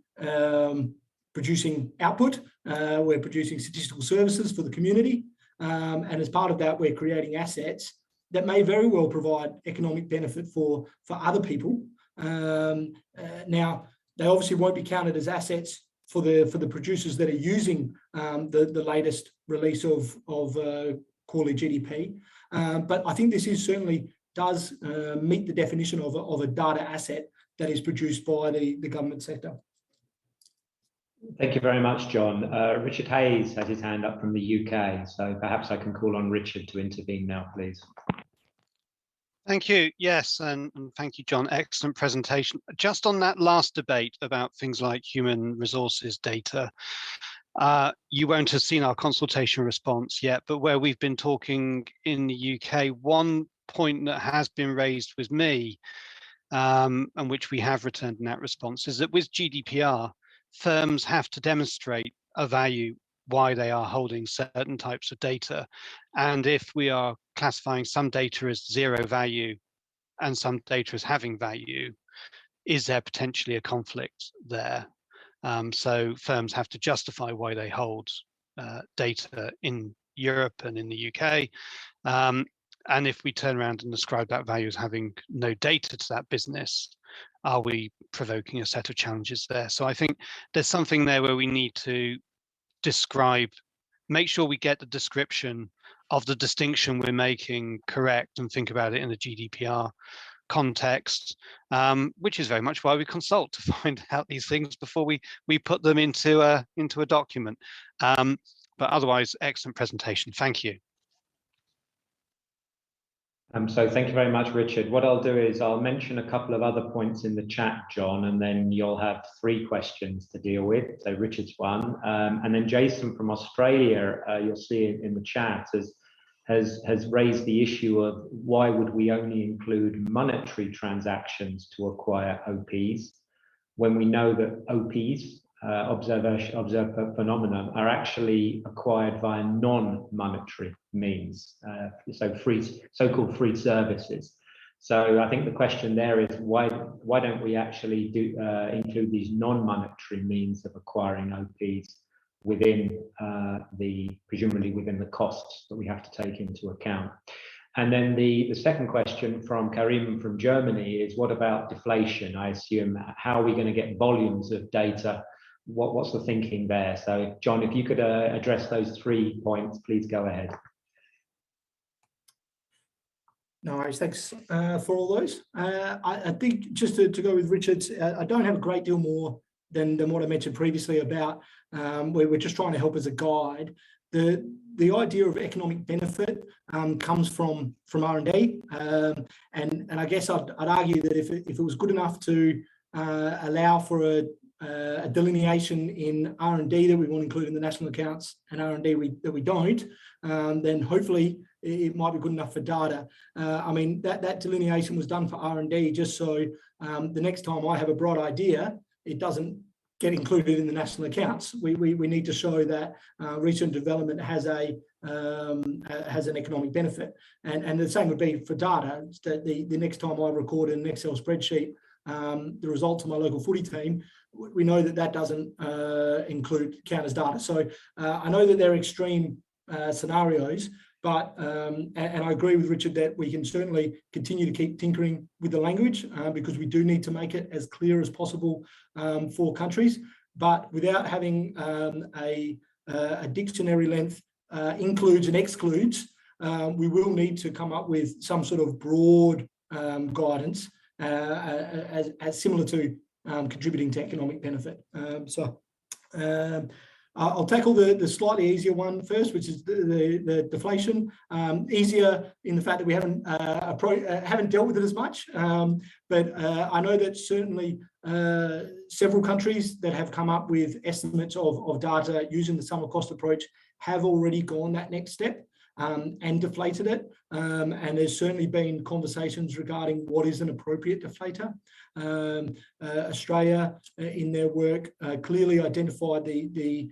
producing output. We're producing statistical services for the community. And as part of that, we're creating assets that may very well provide economic benefit for other people. Now, they obviously won't be counted as assets for the producers that are using the latest release of quarterly GDP. But I think this certainly does meet the definition of a data asset that is produced by the government sector. Thank you very much, John. Richard Hayes has his hand up from the UK, so perhaps I can call on Richard to intervene now, please. Thank you. Yes, and thank you, John. Excellent presentation. Just on that last debate about things like human resources data, you won't have seen our consultation response yet, but where we've been talking in the UK, one point that has been raised with me, and which we have returned in that response, is that with GDPR, firms have to demonstrate a value why they are holding certain types of data. And if we are classifying some data as zero value and some data as having value, is there potentially a conflict there? So firms have to justify why they hold data in Europe and in the UK. And if we turn around and describe that value as having no data to that business, are we provoking a set of challenges there? So I think there's something there where we need to describe, make sure we get the description of the distinction we're making correct and think about it in the GDPR context, which is very much why we consult to find out these things before we put them into a document. But otherwise, excellent presentation. Thank you. So thank you very much, Richard. What I'll do is I'll mention a couple of other points in the chat, John, and then you'll have 3 questions to deal with. So Richard's one, and then Jason from Australia, you'll see in the chat, has raised the issue of why would we only include monetary transactions to acquire OPs when we know that OPs, observed phenomena, are actually acquired via non-monetary means, so-called free services. So I think the question there is why don't we actually include these non-monetary means of acquiring OPs within presumably within the costs that we have to take into account. And then the second question from Karim from Germany is, what about deflation? I assume, how are we going to get volumes of data? What's the thinking there? So John, if you could address those 3 points, please go ahead. No worries, thanks for all those. I think just to go with Richard's, I don't have a great deal more than what I mentioned previously about where we're just trying to help as a guide. The idea of economic benefit comes from R&D, and I guess I'd argue that if it was good enough to allow for a delineation in R&D that we want to include in the national accounts and R&D that we don't, then hopefully it might be good enough for data. I mean, that delineation was done for R&D just so the next time I have a bright idea, it doesn't get included in the national accounts. We need to show that research and development has an economic benefit, and the same would be for data. That the next time I record in an Excel spreadsheet the results of my local footy team, we know that doesn't count as data. So I know that they're extreme scenarios, but and I agree with Richard that we can certainly continue to keep tinkering with the language because we do need to make it as clear as possible for countries, but without having a dictionary length includes and excludes, we will need to come up with some sort of broad guidance as similar to contributing to economic benefit. I'll tackle the slightly easier one first, which is the deflation. Easier in the fact that we haven't dealt with it as much, but I know that certainly several countries that have come up with estimates of data using the sum of cost approach have already gone that next step and deflated it. And there's certainly been conversations regarding what is an appropriate deflator. Australia, in their work, clearly identified the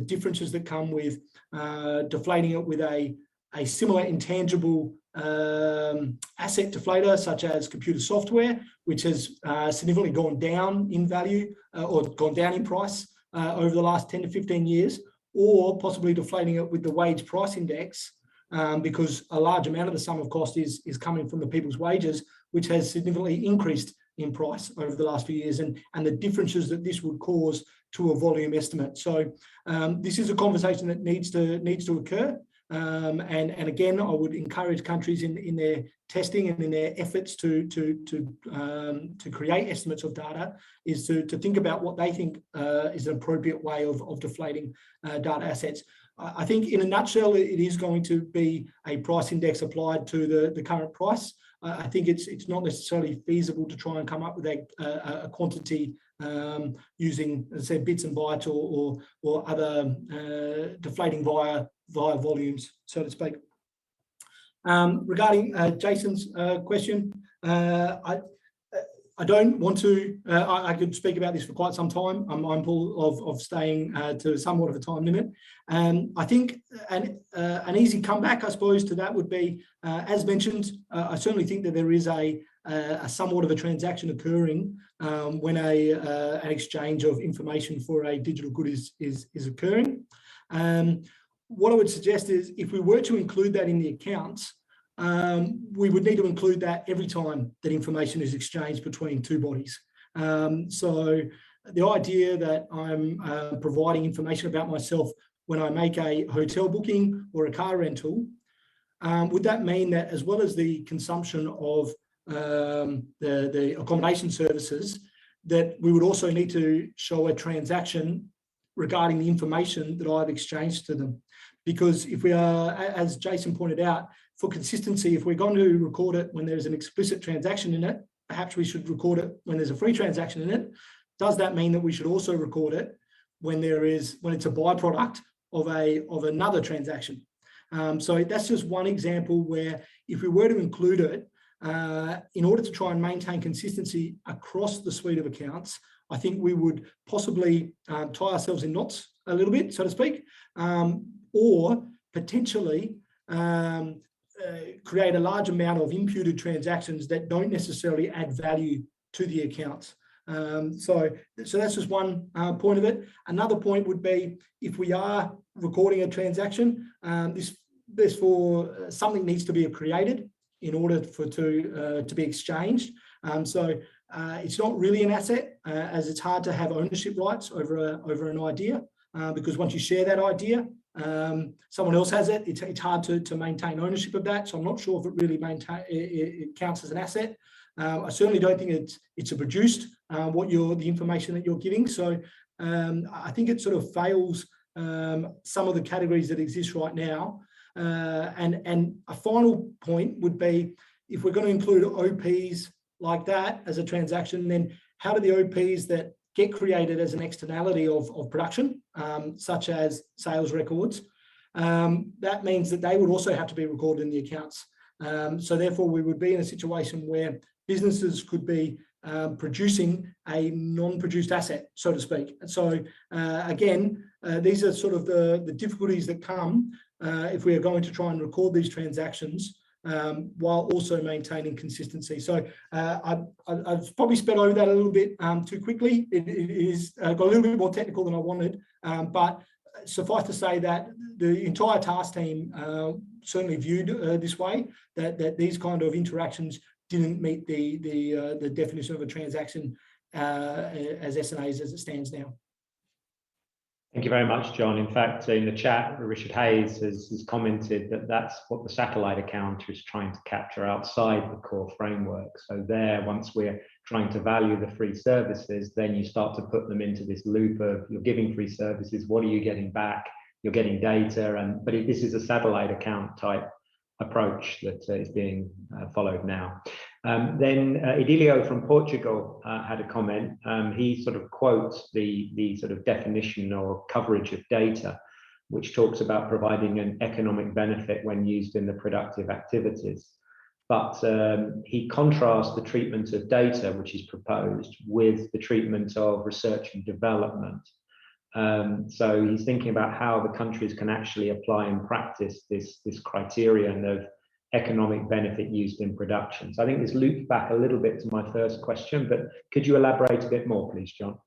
differences that come with deflating it with a similar intangible asset deflator, such as computer software, which has significantly gone down in value or gone down in price over the last 10 to 15 years, or possibly deflating it with the wage price index, because a large amount of the sum of cost is coming from the people's wages, which has significantly increased in price over the last few years, and the differences that this would cause to a volume estimate. So this is a conversation that needs to occur. And again, I would encourage countries in their testing and in their efforts to create estimates of data is to think about what they think is an appropriate way of deflating data assets. I think in a nutshell, it is going to be a price index applied to the current price. I think it's not necessarily feasible to try and come up with a quantity using, as I said, bits and bytes or other deflating via volumes, so to speak. Regarding Jason's question, I don't want to, I could speak about this for quite some time. I'm mindful of staying to somewhat of a time limit. I think an easy comeback, I suppose, to that would be, as mentioned, I certainly think that there is a somewhat of a transaction occurring when an exchange of information for a digital good is occurring. What I would suggest is if we were to include that in the accounts, we would need to include that every time that information is exchanged between two bodies. So the idea that I'm providing information about myself when I make a hotel booking or a car rental, would that mean that as well as the consumption of the accommodation services, that we would also need to show a transaction regarding the information that I've exchanged to them? Because if we are, as Jason pointed out, for consistency, if we're going to record it when there's an explicit transaction in it, perhaps we should record it when there's a free transaction in it. Does that mean that we should also record it when it's a byproduct of another transaction? So that's just one example where if we were to include it, in order to try and maintain consistency across the suite of accounts, I think we would possibly tie ourselves in knots a little bit, so to speak, or potentially create a large amount of imputed transactions that don't necessarily add value to the accounts. So that's just one point of it. Another point would be if we are recording a transaction, something needs to be created in order to be exchanged. So it's not really an asset, as it's hard to have ownership rights over an idea, because once you share that idea, someone else has it. It's hard to maintain ownership of that. So I'm not sure if it really it counts as an asset. I certainly don't think it's a produced the information that you're giving. So I think it sort of fails some of the categories that exist right now. And a final point would be, if we're going to include OPs like that as a transaction, then how do the OPs that get created as an externality of production, such as sales records, that means that they would also have to be recorded in the accounts. So therefore, we would be in a situation where businesses could be producing a non-produced asset, so to speak. And so again, these are sort of the difficulties that come if we are going to try and record these transactions while also maintaining consistency. So I've probably sped over that a little bit too quickly. It is got a little bit more technical than I wanted, but suffice to say that the entire task team certainly viewed this way, that these kind of interactions didn't meet the definition of a transaction as SNAs as it stands now. Thank you very much, John. In fact, in the chat, Richard Hayes has commented that that's what the satellite accounter is trying to capture outside the core framework. So there, once we're trying to value the free services, then you start to put them into this loop of you're giving free services, what are you getting back? You're getting data, but this is a satellite account type approach that is being followed now. Then Idilio from Portugal had a comment. He sort of quotes the sort of definition or coverage of data, which talks about providing an economic benefit when used in the productive activities. But he contrasts the treatment of data, which is proposed, with the treatment of research and development. So he's thinking about how the countries can actually apply and practice this criterion of economic benefit used in production. So I think this loops back a little bit to my first question, but could you elaborate a bit more, please, John?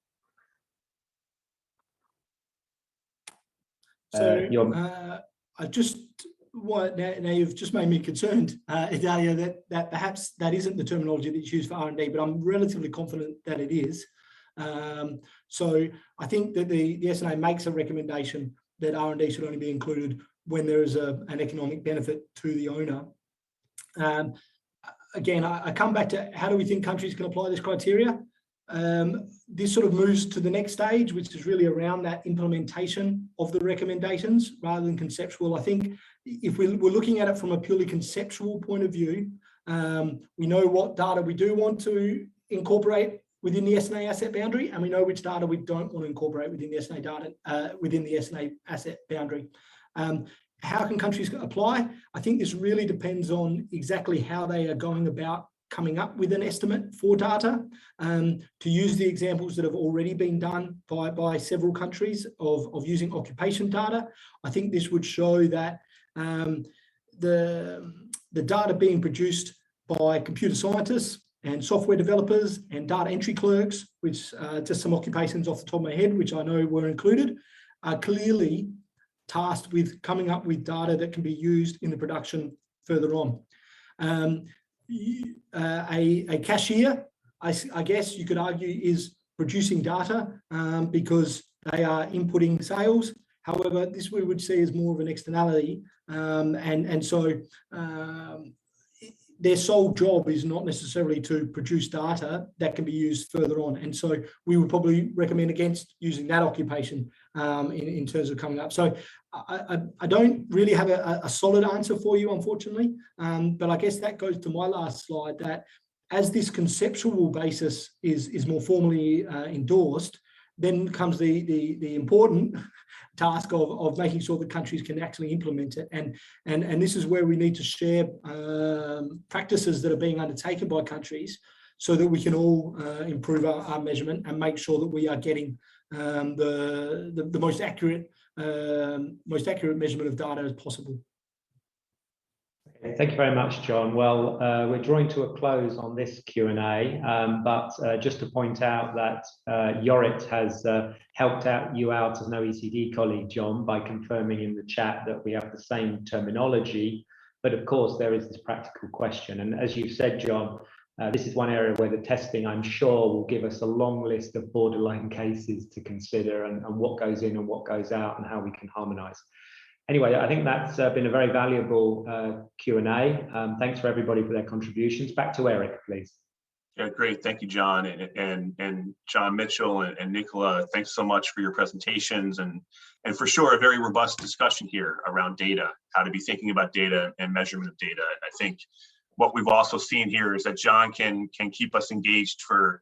So I just now you've just made me concerned, Idalia, that perhaps that isn't the terminology that's used for R&D, but I'm relatively confident that it is. So I think that the SNA makes a recommendation that R&D should only be included when there is an economic benefit to the owner. Again, I come back to how do we think countries can apply this criteria? This sort of moves to the next stage, which is really around that implementation of the recommendations rather than conceptual. I think if we're looking at it from a purely conceptual point of view, we know what data we do want to incorporate within the SNA asset boundary, and we know which data we don't want to incorporate within the SNA data within the SNA asset boundary. How can countries apply? I think this really depends on exactly how they are going about coming up with an estimate for data. To use the examples that have already been done by several countries of using occupation data, I think this would show that the data being produced by computer scientists and software developers and data entry clerks, which just some occupations off the top of my head, which I know were included, are clearly tasked with coming up with data that can be used in the production further on. A cashier, I guess you could argue, is producing data because they are inputting sales. However, this we would see as more of an externality, and so their sole job is not necessarily to produce data that can be used further on. And so we would probably recommend against using that occupation in terms of coming up. So I don't really have a solid answer for you, unfortunately, but I guess that goes to my last slide, that as this conceptual basis is more formally endorsed, then comes the important task of making sure that countries can actually implement it. And this is where we need to share practices that are being undertaken by countries so that we can all improve our measurement and make sure that we are getting the most accurate measurement of data as possible. Okay, thank you very much, John. Well, we're drawing to a close on this Q&A, but just to point out that Yorit has helped you out as an OECD colleague, John, by confirming in the chat that we have the same terminology. But of course, there is this practical question. And as you said, John, this is one area where the testing, I'm sure, will give us a long list of borderline cases to consider and what goes in and what goes out and how we can harmonize. Anyway, I think that's been a very valuable Q&A. Thanks for everybody for their contributions. Back to Eric, please. Yeah, great. Thank you, John, and John Mitchell and Nicola. Thanks so much for your presentations and for sure a very robust discussion here around data, how to be thinking about data and measurement of data. I think what we've also seen here is that John can keep us engaged for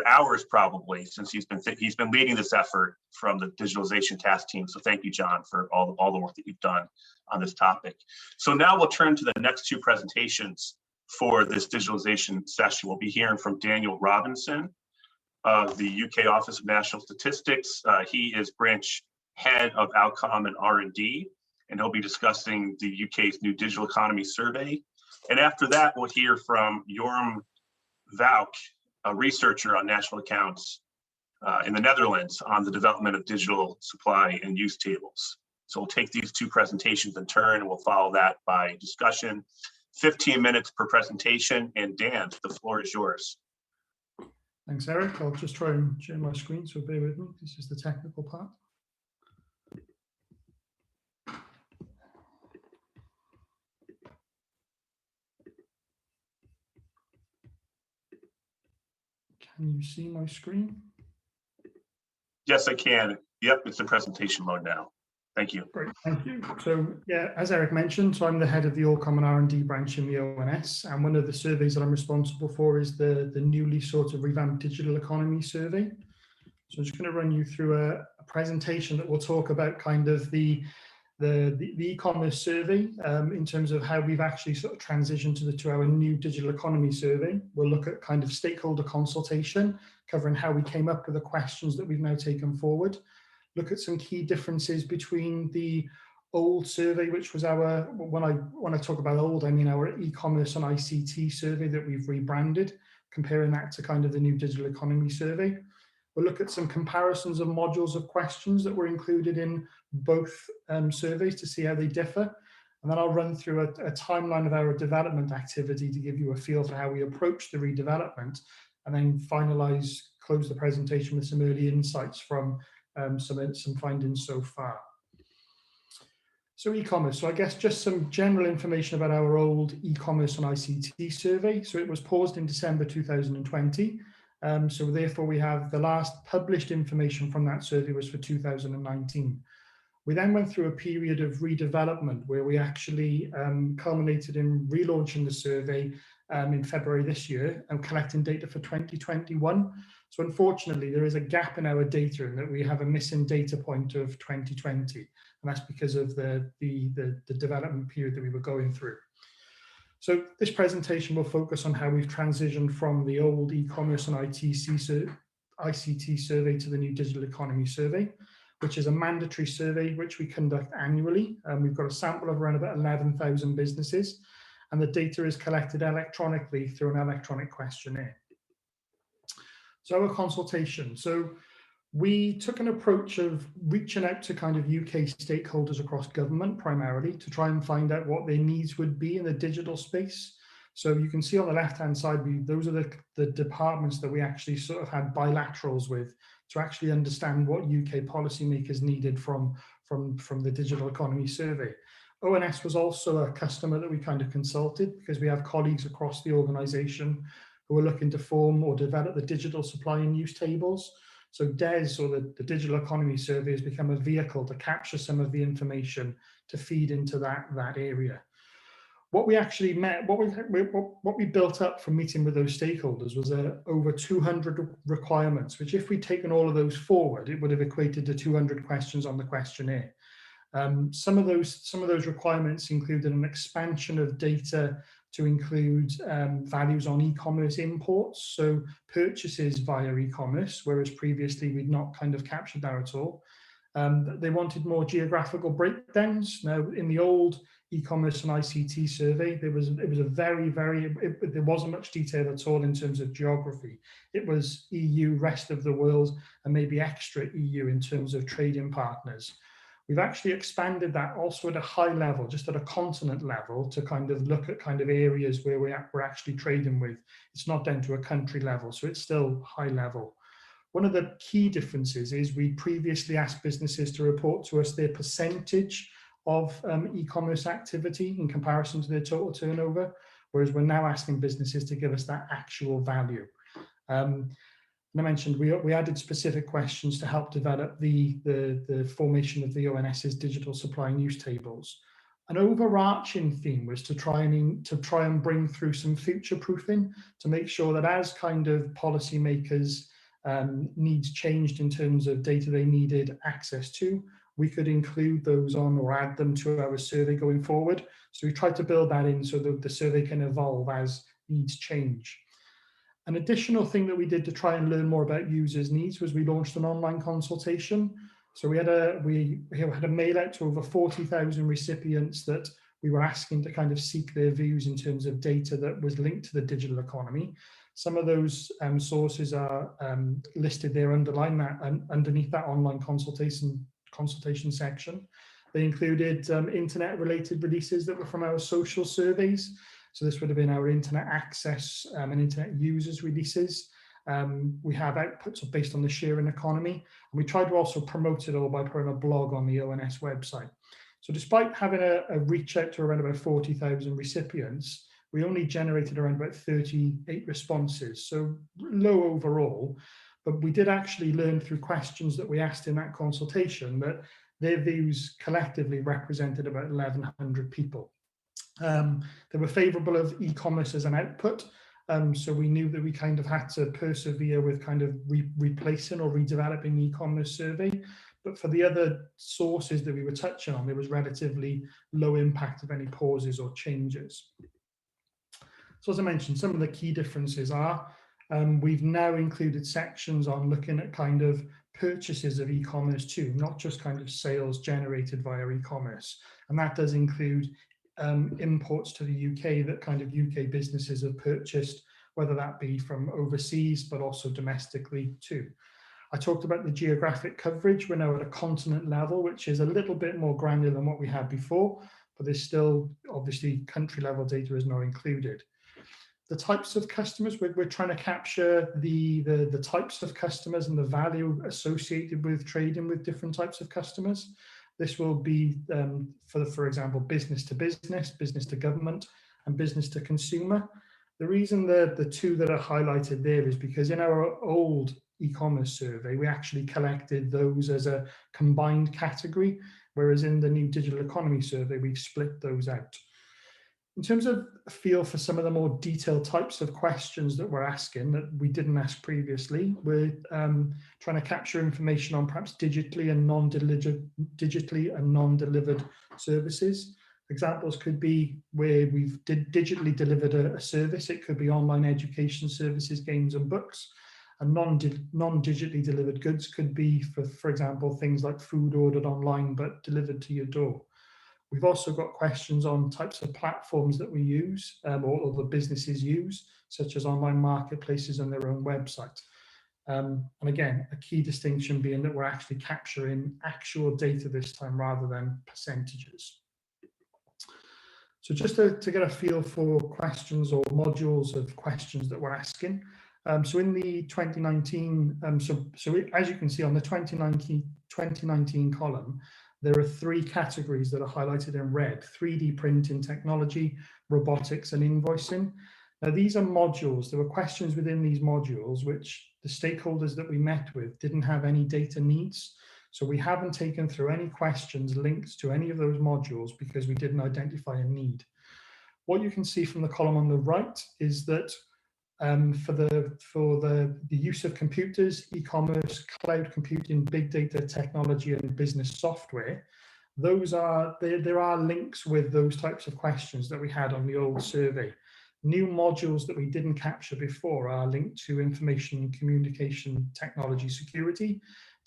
hours probably, since he's been leading this effort from the digitalization task team. So thank you, John, for all the work that you've done on this topic. So now we'll turn to the next two presentations for this digitalization session. We'll be hearing from Daniel Robinson of the UK Office of National Statistics. He is branch head of Outcome and R&D, and he'll be discussing the UK's new digital economy survey. And after that, we'll hear from Jorm Vauk, a researcher on national accounts in the Netherlands on the development of digital supply and use tables. So we'll take these two presentations in turn, and we'll follow that by discussion. 15 minutes per presentation, and Dan, the floor is yours. Thanks, Eric. I'll just try and share my screen, so bear with me. This is the technical part. Can you see my screen? Yes, I can. Yep, it's in presentation mode now. Thank you. Great, thank you. So yeah, as Eric mentioned, so I'm the head of the All Common R&D branch in the ONS, and one of the surveys that I'm responsible for is the newly sort of revamped digital economy survey. So I'm just going to run you through a presentation that will talk about kind of the e-commerce survey in terms of how we've actually sort of transitioned to our new digital economy survey. We'll look at kind of stakeholder consultation, covering how we came up with the questions that we've now taken forward. Look at some key differences between the old survey, which was our, when I talk about old, I mean our e-commerce and ICT survey that we've rebranded, comparing that to kind of the new digital economy survey. We'll look at some comparisons of modules of questions that were included in both surveys to see how they differ. And then I'll run through a timeline of our development activity to give you a feel for how we approach the redevelopment, and then close the presentation with some early insights from some findings so far. So e-commerce, so I guess just some general information about our old e-commerce and ICT survey. So it was paused in December 2020. So therefore we have the last published information from that survey was for 2019. We then went through a period of redevelopment where we actually culminated in relaunching the survey in February this year and collecting data for 2021. So unfortunately, there is a gap in our data in that we have a missing data point of 2020. And that's because of the development period that we were going through. So this presentation will focus on how we've transitioned from the old e-commerce and ICT survey to the new digital economy survey, which is a mandatory survey which we conduct annually. We've got a sample of around about 11,000 businesses, and the data is collected electronically through an electronic questionnaire. So our consultation. So we took an approach of reaching out to kind of UK stakeholders across government primarily to try and find out what their needs would be in the digital space. So you can see on the left-hand side, those are the departments that we actually sort of had bilaterals with to actually understand what UK policymakers needed from the digital economy survey. ONS was also a customer that we kind of consulted because we have colleagues across the organisation who are looking to form or develop the digital supply and use tables. So DES, or the Digital Economy Survey, has become a vehicle to capture some of the information to feed into that area. What we actually met, what we built up from meeting with those stakeholders was over 200 requirements, which if we'd taken all of those forward, it would have equated to 200 questions on the questionnaire. Some of those requirements included an expansion of data to include values on e-commerce imports, so purchases via e-commerce, whereas previously we'd not kind of captured that at all. They wanted more geographical breakdowns. Now, in the old e-commerce and ICT survey, there wasn't much detail at all in terms of geography. It was EU, rest of the world, and maybe extra EU in terms of trading partners. We've actually expanded that also at a high level, just at a continent level, to kind of look at kind of areas where we're actually trading with. It's not down to a country level, so it's still high level. One of the key differences is we previously asked businesses to report to us their percentage of e-commerce activity in comparison to their total turnover, whereas we're now asking businesses to give us that actual value. I mentioned we added specific questions to help develop the formation of the ONS's digital supply and use tables. An overarching theme was to try and bring through some future proofing to make sure that as kind of policymakers needs changed in terms of data they needed access to, we could include those on or add them to our survey going forward. So we tried to build that in so that the survey can evolve as needs change. An additional thing that we did to try and learn more about users' needs was we launched an online consultation. So we had a mail out to over 40,000 recipients that we were asking to kind of seek their views in terms of data that was linked to the digital economy. Some of those sources are listed there underneath that online consultation section. They included internet-related releases that were from our social surveys. So this would have been our internet access and internet users releases. We have outputs based on the sharing economy. And we tried to also promote it all by putting a blog on the ONS website. So despite having a reach out to around about 40,000 recipients, we only generated around about 38 responses. So low overall, but we did actually learn through questions that we asked in that consultation that their views collectively represented about 1,100 people. They were favourable of e-commerce as an output, so we knew that we kind of had to persevere with kind of replacing or redeveloping the e-commerce survey. But for the other sources that we were touching on, there was relatively low impact of any pauses or changes. So as I mentioned, some of the key differences are we've now included sections on looking at kind of purchases of e-commerce too, not just kind of sales generated via e-commerce. And that does include imports to the UK that kind of UK businesses have purchased, whether that be from overseas, but also domestically too. I talked about the geographic coverage. We're now at a continent level, which is a little bit more granular than what we had before, but there's still obviously country level data is not included. The types of customers, we're trying to capture the types of customers and the value associated with trading with different types of customers. This will be, for example, business to business, business to government, and business to consumer. The reason the two that are highlighted there is because in our old e-commerce survey, we actually collected those as a combined category, whereas in the new digital economy survey, we've split those out. In terms of a feel for some of the more detailed types of questions that we're asking that we didn't ask previously, we're trying to capture information on perhaps digitally and non-delivered services. Examples could be where we've digitally delivered a service. It could be online education services, games and books. And non-digitally delivered goods could be, for example, things like food ordered online but delivered to your door. We've also got questions on types of platforms that we use or the businesses use, such as online marketplaces and their own website. And again, a key distinction being that we're actually capturing actual data this time rather than percentages. So just to get a feel for questions or modules of questions that we're asking. So in the 2019, as you can see on the 2019 column, there are three categories that are highlighted in red: 3D printing technology, robotics, and invoicing. Now, these are modules. There were questions within these modules which the stakeholders that we met with didn't have any data needs. So we haven't taken through any questions linked to any of those modules because we didn't identify a need. What you can see from the column on the right is that for the use of computers, e-commerce, cloud computing, big data technology, and business software, there are links with those types of questions that we had on the old survey. New modules that we didn't capture before are linked to information and communication technology security,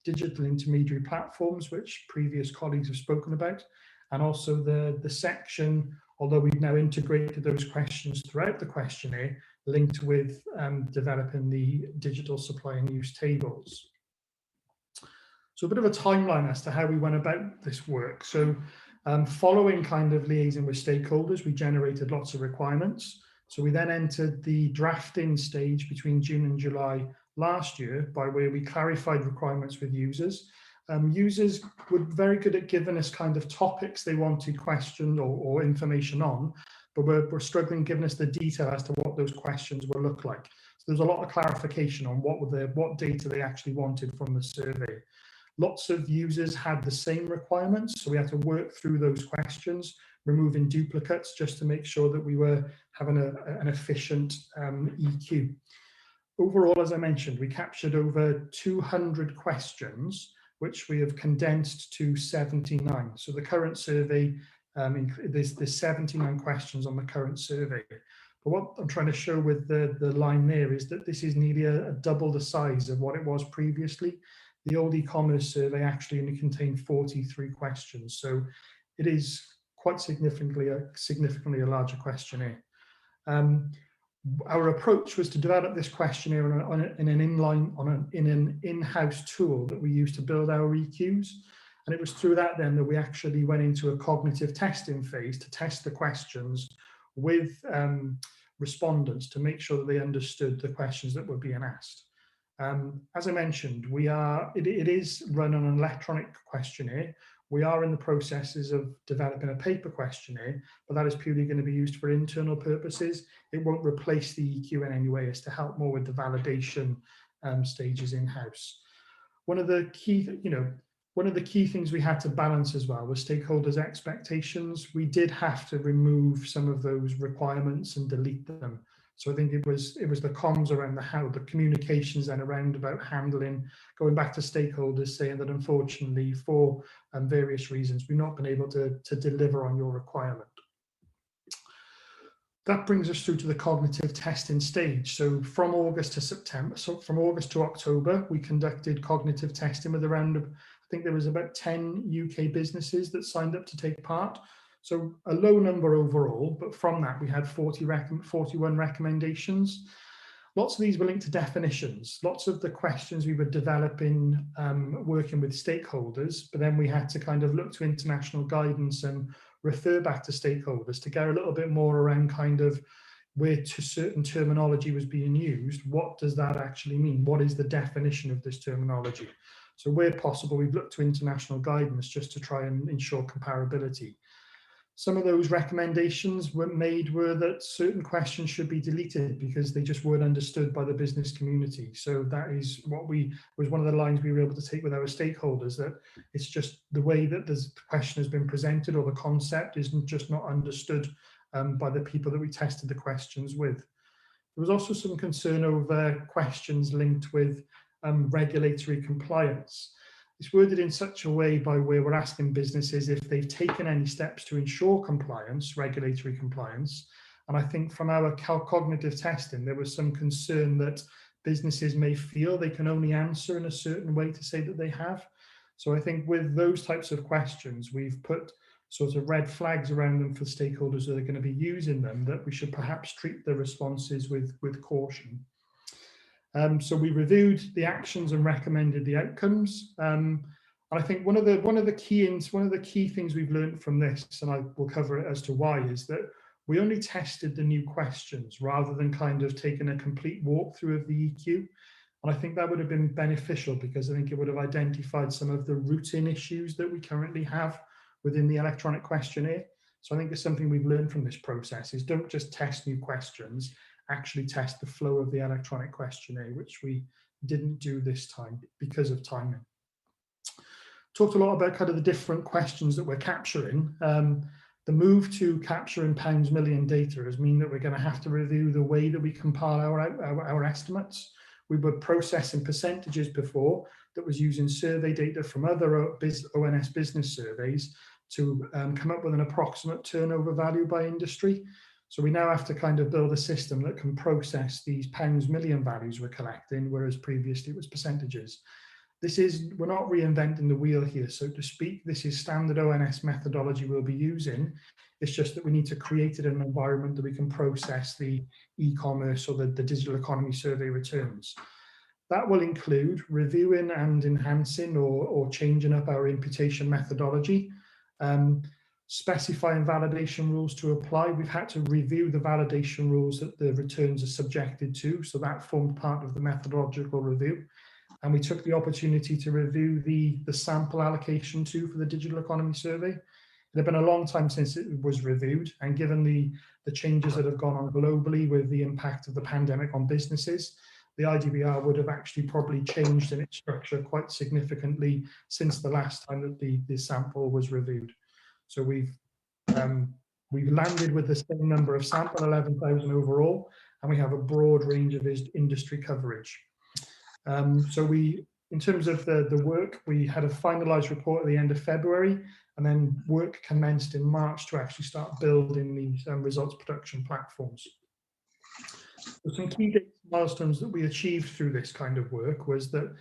digital intermediary platforms, which previous colleagues have spoken about, and also the section, although we've now integrated those questions throughout the questionnaire, linked with developing the digital supply and use tables. So a bit of a timeline as to how we went about this work. So following kind of liaising with stakeholders, we generated lots of requirements. So we then entered the drafting stage between June and July last year, by where we clarified requirements with users. Users were very good at giving us kind of topics they wanted questioned or information on, but we're struggling giving us the detail as to what those questions will look like. So there's a lot of clarification on what data they actually wanted from the survey. Lots of users had the same requirements, so we had to work through those questions, removing duplicates just to make sure that we were having an efficient EQ. Overall, as I mentioned, we captured over 200 questions, which we have condensed to 79. So the current survey, there's 79 questions on the current survey. But what I'm trying to show with the line there is that this is nearly a double the size of what it was previously. The old e-commerce survey actually only contained 43 questions. So it is quite significantly a larger questionnaire. Our approach was to develop this questionnaire in an in-house tool that we use to build our EQs. And it was through that then that we actually went into a cognitive testing phase to test the questions with respondents to make sure that they understood the questions that were being asked. As I mentioned, it is run on an electronic questionnaire. We are in the processes of developing a paper questionnaire, but that is purely going to be used for internal purposes. It won't replace the EQ in any way. It's to help more with the validation stages in-house. One of the key things we had to balance as well was stakeholders' expectations. We did have to remove some of those requirements and delete them. So I think it was the comms around the communications and around about handling, going back to stakeholders saying that unfortunately for various reasons, we've not been able to deliver on your requirement. That brings us through to the cognitive testing stage. So from August to October, we conducted cognitive testing with around, I think there was about 10 UK businesses that signed up to take part. So a low number overall, but from that we had 41 recommendations. Lots of these were linked to definitions. Lots of the questions we were developing, working with stakeholders, but then we had to kind of look to international guidance and refer back to stakeholders to get a little bit more around kind of where certain terminology was being used. What does that actually mean? What is the definition of this terminology? So where possible, we've looked to international guidance just to try and ensure comparability. Some of those recommendations were that certain questions should be deleted because they just weren't understood by the business community. So that is what was one of the lines we were able to take with our stakeholders, that it's just the way that the question has been presented or the concept isn't just not understood by the people that we tested the questions with. There was also some concern over questions linked with regulatory compliance. It's worded in such a way by where we're asking businesses if they've taken any steps to ensure compliance, regulatory compliance. And I think from our cognitive testing, there was some concern that businesses may feel they can only answer in a certain way to say that they have. So I think with those types of questions, we've put sort of red flags around them for stakeholders that are going to be using them, that we should perhaps treat the responses with caution. So we reviewed the actions and recommended the outcomes. And I think one of the key things we've learned from this, and I will cover it as to why, is that we only tested the new questions rather than kind of taking a complete walkthrough of the EQ. And I think that would have been beneficial because I think it would have identified some of the routine issues that we currently have within the electronic questionnaire. So I think it's something we've learned from this process is don't just test new questions, actually test the flow of the electronic questionnaire, which we didn't do this time because of timing. Talked a lot about kind of the different questions that we're capturing. The move to capturing pounds million data has mean that we're going to have to review the way that we compile our estimates. We were processing percentages before that was using survey data from other ONS business surveys to come up with an approximate turnover value by industry. So we now have to kind of build a system that can process these pounds million values we're collecting, whereas previously it was percentages. We're not reinventing the wheel here, so to speak. This is standard ONS methodology we'll be using. It's just that we need to create it in an environment that we can process the e-commerce or the digital economy survey returns. That will include reviewing and enhancing or changing up our imputation methodology, specifying validation rules to apply. We've had to review the validation rules that the returns are subjected to, so that formed part of the methodological review. And we took the opportunity to review the sample allocation too for the digital economy survey. It had been a long time since it was reviewed, and given the changes that have gone on globally with the impact of the pandemic on businesses, the IDBR would have actually probably changed in its structure quite significantly since the last time that the sample was reviewed. So we've landed with the same number of sample, 11,000 overall, and we have a broad range of industry coverage. So in terms of the work, we had a finalized report at the end of February, and then work commenced in March to actually start building these results production platforms. So some key milestones that we achieved through this kind of work was that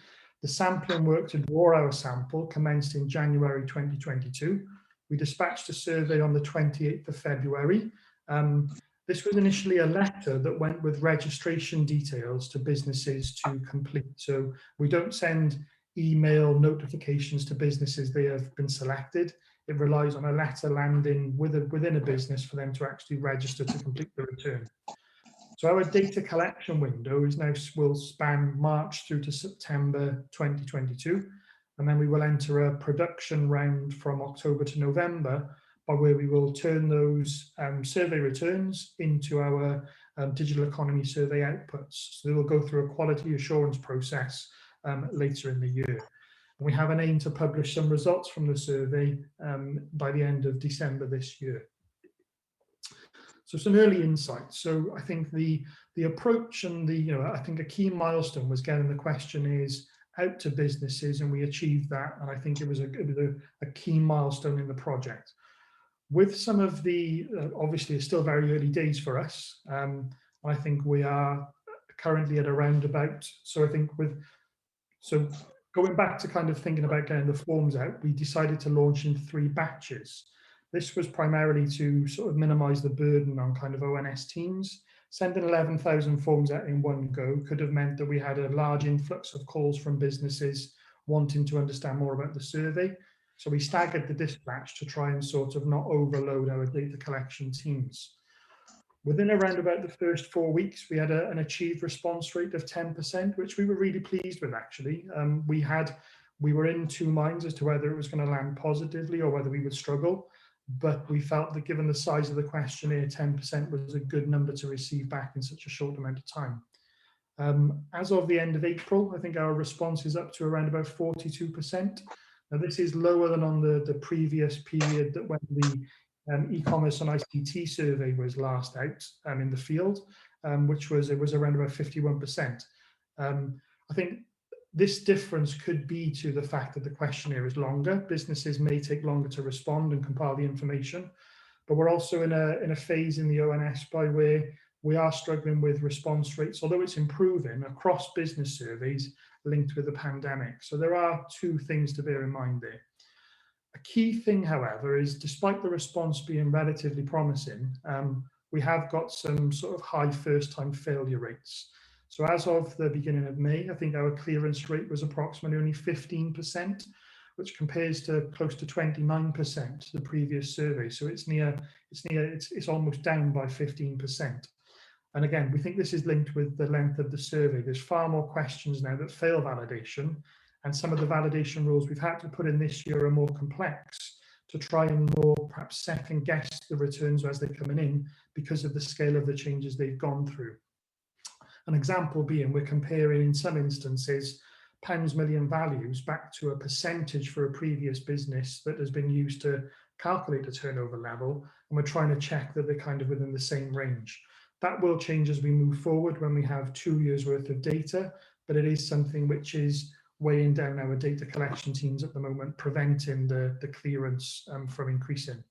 the sampling work to draw our sample commenced in January 2022. We dispatched a survey on the 28th of February. This was initially a letter that went with registration details to businesses to complete. So we don't send email notifications to businesses they have been selected. It relies on a letter landing within a business for them to actually register to complete the return. So our data collection window will span March through to September 2022. And then we will enter a production round from October to November, by where we will turn those survey returns into our digital economy survey outputs. So they will go through a quality assurance process later in the year. And we have an aim to publish some results from the survey by the end of December this year. So some early insights. So I think the approach and I think a key milestone was getting the questionnaires out to businesses, and we achieved that. And I think it was a key milestone in the project. With some of the, obviously it's still very early days for us. I think we are currently at around about, so going back to kind of thinking about getting the forms out, we decided to launch in 3 batches. This was primarily to sort of minimize the burden on kind of ONS teams. Sending 11,000 forms out in one go could have meant that we had a large influx of calls from businesses wanting to understand more about the survey. So we staggered the dispatch to try and sort of not overload our data collection teams. Within around about the first 4 weeks, we had an achieved response rate of 10%, which we were really pleased with actually. We were in two minds as to whether it was going to land positively or whether we would struggle, but we felt that given the size of the questionnaire, 10% was a good number to receive back in such a short amount of time. As of the end of April, I think our response is up to around about 42%. Now, this is lower than on the previous period that when the e-commerce and ICT survey was last out in the field, which was around about 51%. I think this difference could be to the fact that the questionnaire is longer. Businesses may take longer to respond and compile the information, but we're also in a phase in the ONS by where we are struggling with response rates, although it's improving across business surveys linked with the pandemic. So there are two things to bear in mind there. A key thing, however, is despite the response being relatively promising, we have got some sort of high first-time failure rates. So as of the beginning of May, I think our clearance rate was approximately only 15%, which compares to close to 29% the previous survey. So it's almost down by 15%. And again, we think this is linked with the length of the survey. There's far more questions now that fail validation, and some of the validation rules we've had to put in this year are more complex to try and more perhaps second guess the returns as they're coming in because of the scale of the changes they've gone through. An example being we're comparing in some instances pounds million values back to a percentage for a previous business that has been used to calculate a turnover level, and we're trying to check that they're kind of within the same range. That will change as we move forward when we have 2 years worth of data, but it is something which is weighing down our data collection teams at the moment, preventing the clearance from increasing.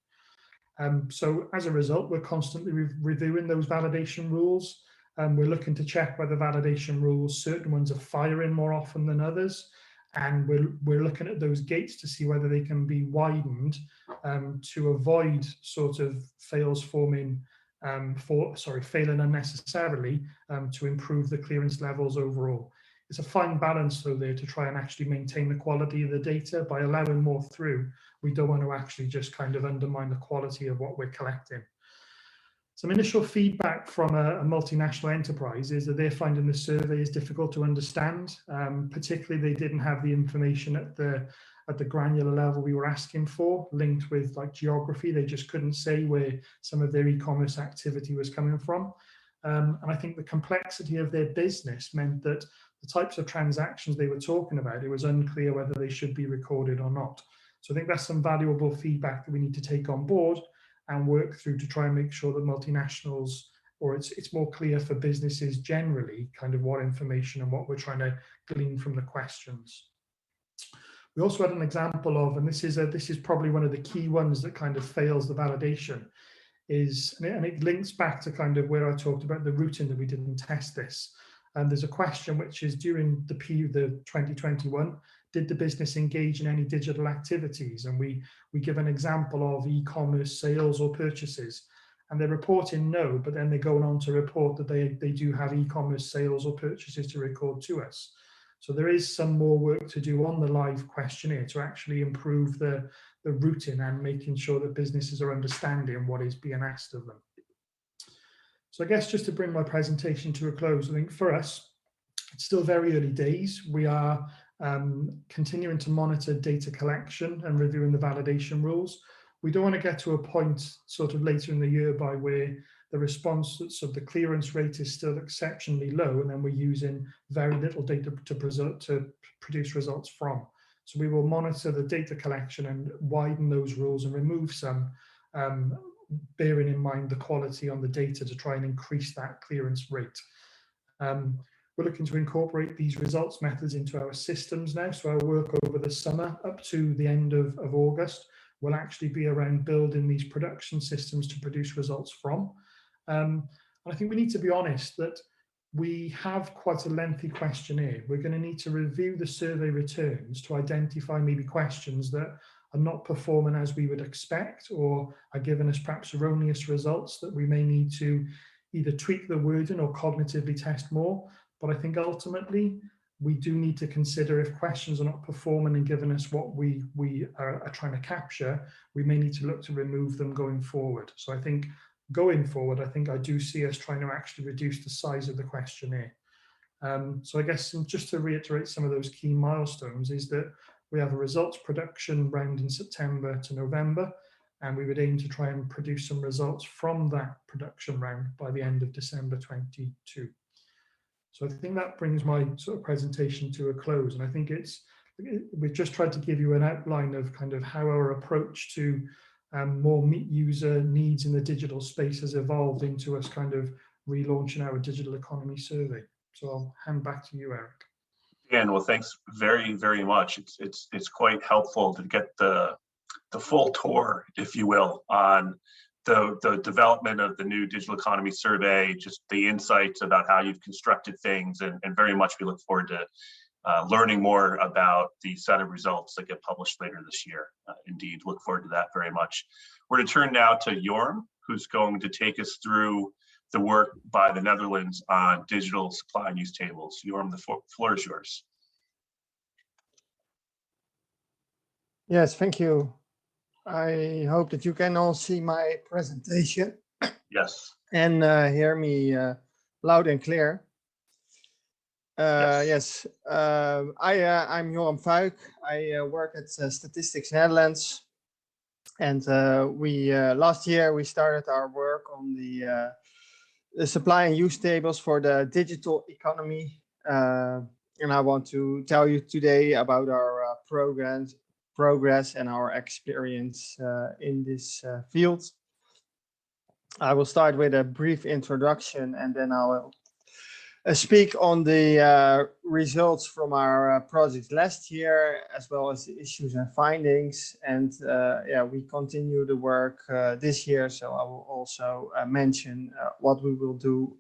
So as a result, we're constantly reviewing those validation rules. We're looking to check whether validation rules, certain ones are firing more often than others. And we're looking at those gates to see whether they can be widened to avoid sort of failing unnecessarily to improve the clearance levels overall. It's a fine balance though there to try and actually maintain the quality of the data. By allowing more through, we don't want to actually just kind of undermine the quality of what we're collecting. Some initial feedback from a multinational enterprise is that they're finding the survey is difficult to understand. Particularly, they didn't have the information at the granular level we were asking for, linked with like geography. They just couldn't say where some of their e-commerce activity was coming from. And I think the complexity of their business meant that the types of transactions they were talking about, it was unclear whether they should be recorded or not. So I think that's some valuable feedback that we need to take on board and work through to try and make sure that multinationals, or it's more clear for businesses generally, kind of what information and what we're trying to glean from the questions. We also had an example of, and this is probably one of the key ones that kind of fails the validation, and it links back to kind of where I talked about the routing that we didn't test this. And there's a question which is during the 2021, did the business engage in any digital activities? And we give an example of e-commerce sales or purchases, and they're reporting no, but then they're going on to report that they do have e-commerce sales or purchases to record to us. So there is some more work to do on the live questionnaire to actually improve the routing and making sure that businesses are understanding what is being asked of them. So I guess just to bring my presentation to a close, I think for us, it's still very early days. We are continuing to monitor data collection and reviewing the validation rules. We don't want to get to a point sort of later in the year by where the response, so the clearance rate is still exceptionally low, and then we're using very little data to produce results from. So we will monitor the data collection and widen those rules and remove some, bearing in mind the quality on the data to try and increase that clearance rate. We're looking to incorporate these results methods into our systems now. So our work over the summer up to the end of August will actually be around building these production systems to produce results from. And I think we need to be honest that we have quite a lengthy questionnaire. We're going to need to review the survey returns to identify maybe questions that are not performing as we would expect or are giving us perhaps erroneous results that we may need to either tweak the wording or cognitively test more. But I think ultimately we do need to consider if questions are not performing and giving us what we are trying to capture, we may need to look to remove them going forward. So I think going forward, I do see us trying to actually reduce the size of the questionnaire. So I guess just to reiterate some of those key milestones is that We have a results production round in September to November, and we would aim to try and produce some results from that production round by the end of December 22. So I think that brings my sort of presentation to a close. And I think we've just tried to give you an outline of kind of how our approach to more meet user needs in the digital space has evolved into us kind of relaunching our digital economy survey. So I'll hand back to you, Eric. Dan, well, thanks very, very much. It's quite helpful to get the full tour, if you will, on the development of the new digital economy survey, just the insights about how you've constructed things, and very much we look forward to learning more about the set of results that get published later this year. Indeed, look forward to that very much. We're going to turn now to Jorm, who's going to take us through the work by the Netherlands on digital supply and use tables. Jorm, the floor is yours. Yes, thank you. I hope that you can all see my presentation. Yes. And hear me loud and clear. Yes. I'm Joram Fuik. I work at Statistics Netherlands. And last year we started our work on the supply and use tables for the digital economy. And I want to tell you today about our progress and our experience in this field. I will start with a brief introduction, and then I will speak on the results from our project last year, as well as the issues and findings. And we continue the work this year, so I will also mention what we will do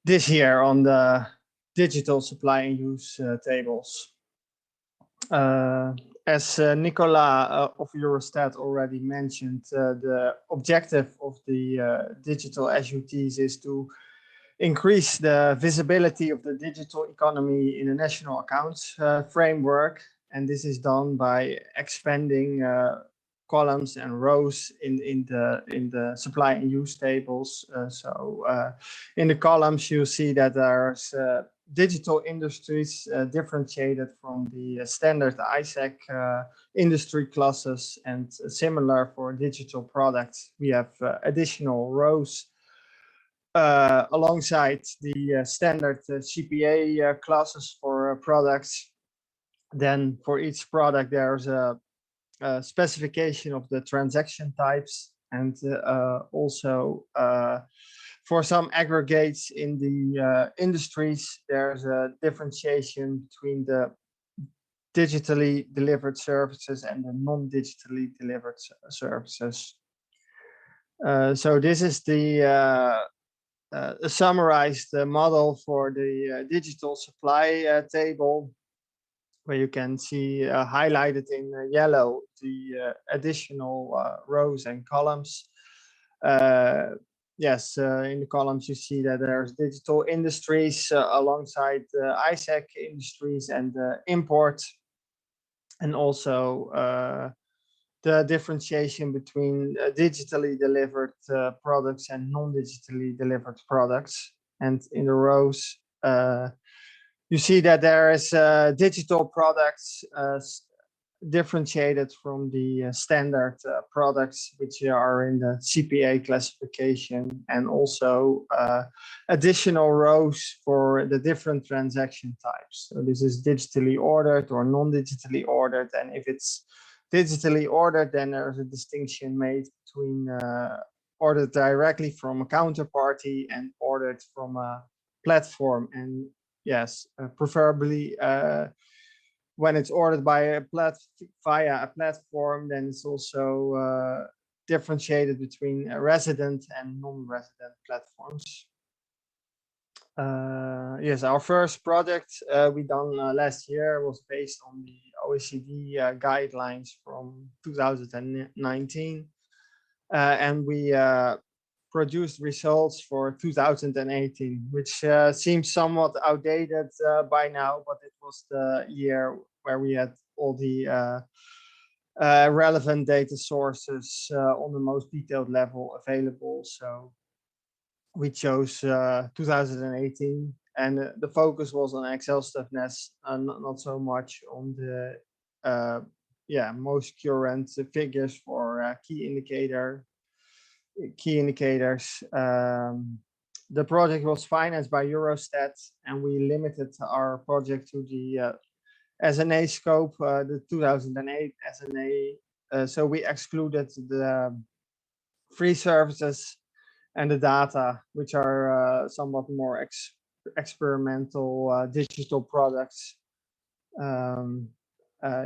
this year on the digital supply and use tables. As Nicola of Eurostat already mentioned, the objective of the digital SUTs is to increase the visibility of the digital economy in a national accounts framework. And this is done by expanding columns and rows in the supply and use tables. In the columns, you see that there's digital industries differentiated from the standard ISAC industry classes, and similar for digital products. We have additional rows alongside the standard CPA classes for products. Then for each product, there's a specification of the transaction types, and also for some aggregates in the industries, there's a differentiation between the digitally delivered services and the non-digitally delivered services. So this is the summarized model for the digital supply table, where you can see highlighted in yellow the additional rows and columns. In the columns you see that there's digital industries alongside ISAC industries and import, and also the differentiation between digitally delivered products and non-digitally delivered products. And in the rows, you see that there is digital products differentiated from the standard products, which are in the CPA classification, and also additional rows for the different transaction types. So this is digitally ordered or non-digitally ordered, and if it's digitally ordered, then there's a distinction made between ordered directly from a counterparty and ordered from a platform. And yes, preferably when it's ordered by via a platform, then it's also differentiated between resident and non-resident platforms. Our first project we done last year was based on the OECD guidelines from 2019, and we produced results for 2018, which seems somewhat outdated by now, but it was the year where we had all the relevant data sources on the most detailed level available. So we chose 2018 and the focus was on exhaustiveness and not so much on the most current figures for key indicators. The project was financed by Eurostat, and we limited our project to the SNA scope, the 2008 SNA. So we excluded the free services and the data, which are somewhat more experimental digital products.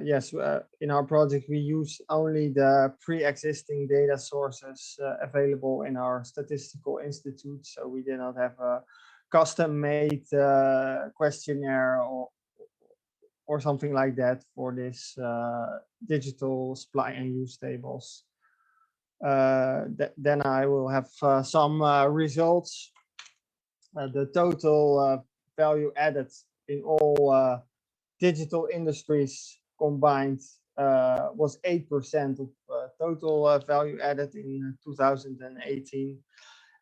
Yes, in our project, we use only the pre-existing data sources available in our statistical institute. So we did not have a custom-made questionnaire or something like that for this digital supply and use tables. Then I will have some results. The total value added in all digital industries combined was 8% of total value added in 2018.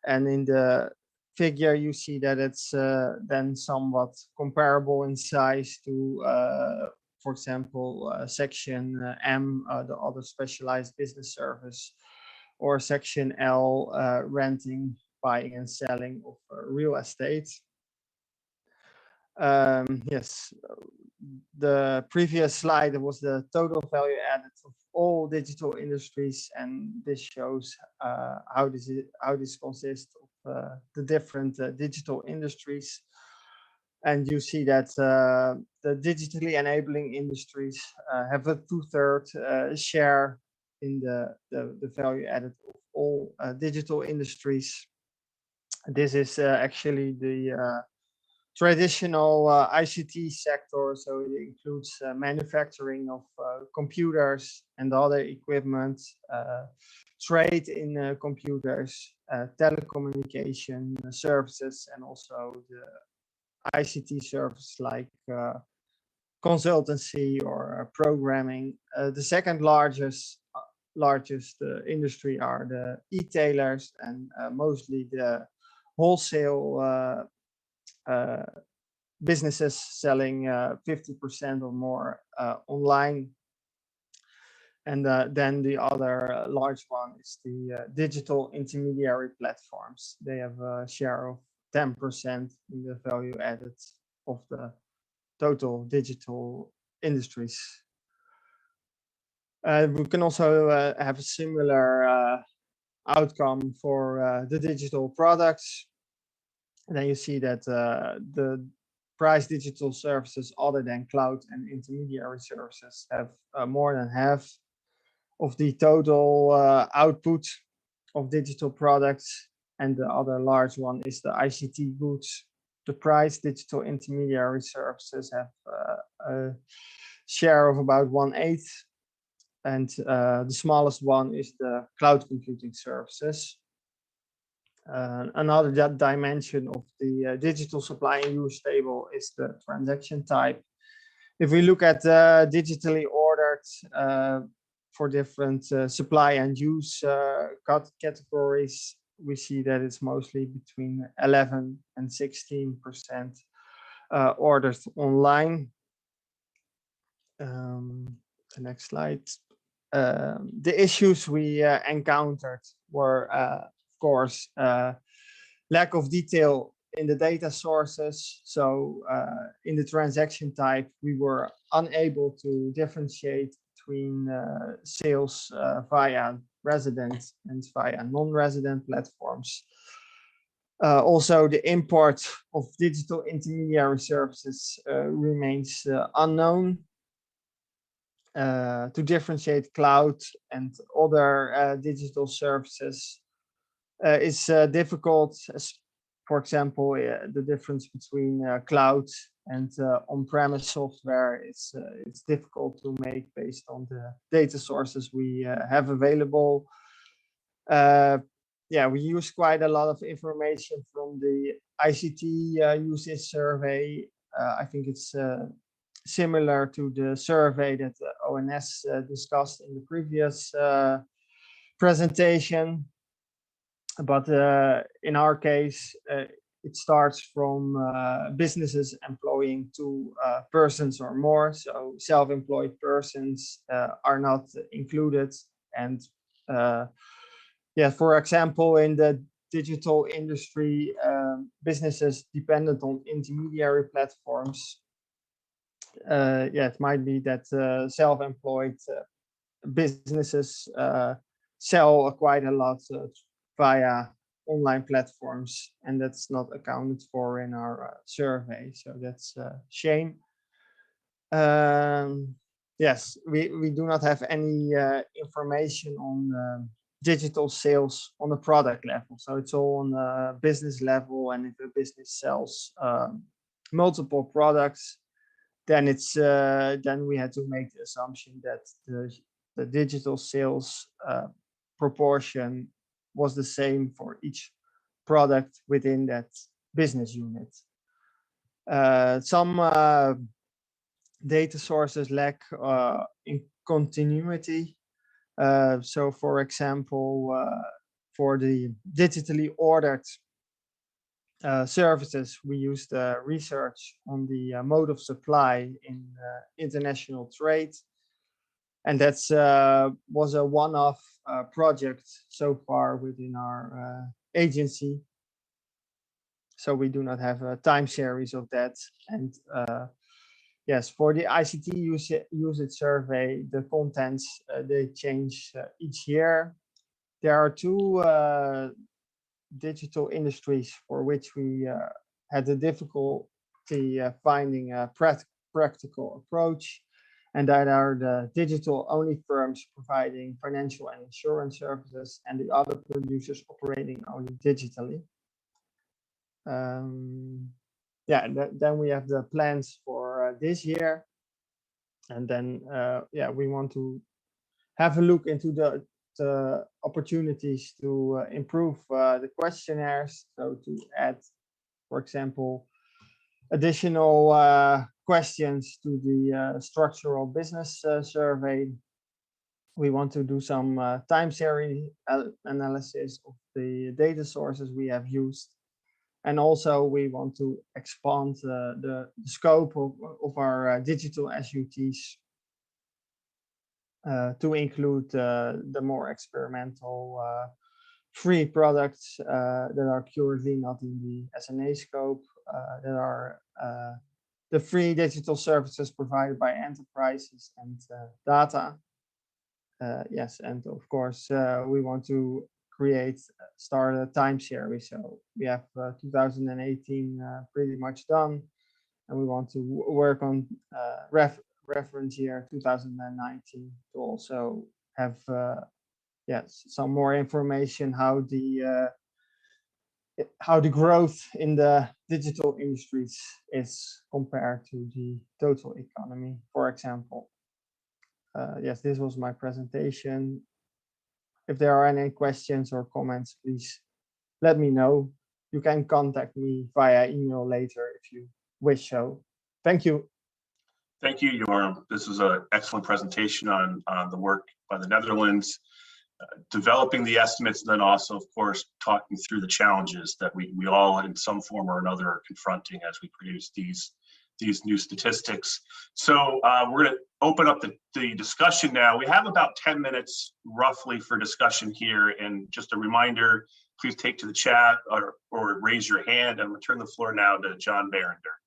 And in the figure, you see that it's then somewhat comparable in size to, for example, section M, the other specialized business service, or section L, renting, buying and selling of real estate. Yes, the previous slide was the total value added of all digital industries, and this shows how this consists of the different digital industries. And you see that the digitally enabling industries have a 2/3 share in the value added of all digital industries. This is actually the traditional ICT sector, so it includes manufacturing of computers and other equipment, trade in computers, telecommunication services, and also the ICT service like consultancy or programming. The second largest industry are the e-tailers, and mostly the wholesale businesses selling 50% or more online. And then the other large one is the digital intermediary platforms. They have a share of 10% in the value added of the total digital industries. We can also have a similar outcome for the digital products. And then you see that the price digital services other than cloud and intermediary services have more than half of the total output of digital products. And the other large one is the ICT goods. The price digital intermediary services have a share of about 1/8. And the smallest one is the cloud computing services. Another dimension of the digital supply and use table is the transaction type. If we look at digitally ordered for different supply and use categories, we see that it's mostly between 11 and 16% ordered online. The next slide. The issues we encountered were of course, lack of detail in the data sources. So in the transaction type, we were unable to differentiate between sales via resident and via non-resident platforms. Also, the import of digital intermediary services remains unknown. To differentiate cloud and other digital services is difficult. For example, the difference between cloud and on-premise software, it's difficult to make based on the data sources we have available. Yeah, we use quite a lot of information from the ICT usage survey. I think it's similar to the survey that ONS discussed in the previous presentation. But in our case, it starts from businesses employing 2 persons or more. So self-employed persons are not included. And for example, in the digital industry, businesses dependent on intermediary platforms. It might be that self-employed businesses sell quite a lot via online platforms, and that's not accounted for in our survey. So that's a shame. Yes, we do not have any information on digital sales on a product level. So it's all on a business level, and if a business sells multiple products, then it's then we had to make the assumption that the digital sales proportion was the same for each product within that business unit. Some data sources lack in continuity. So, for example, for the digitally ordered services, we used research on the mode of supply in international trade. And that's was a one-off project so far within our agency. So we do not have a time series of that. And yes, for the ICT usage survey, the contents, they change each year. There are 2 digital industries for which we had the difficulty finding a practical approach. And that are the digital-only firms providing financial and insurance services, and the other producers operating only digitally. Then we have the plans for this year. And then, we want to have a look into the opportunities to improve the questionnaires. So to add, for example, additional questions to the structural business survey. We want to do some time series analysis of the data sources we have used. And also we want to expand the scope of our digital SUTs to include the more experimental free products that are currently not in the SNA scope, that are the free digital services provided by enterprises and data. Yes, and of course, we want to start a time series. So we have 2018 pretty much done, and we want to work on reference year 2019 to also have some more information how the growth in the digital industries is compared to the total economy, for example. Yes, this was my presentation. If there are any questions or comments, please let me know. You can contact me via email later if you wish so. Thank you. Thank you, Joram. This was an excellent presentation on the work by the Netherlands, developing the estimates, and then also, of course, talking through the challenges that we all, in some form or another, are confronting as we produce these new statistics. So we're going to open up the discussion now. We have about 10 minutes roughly for discussion here, and just a reminder, please take to the chat or raise your hand, and return the floor now to John Barrender.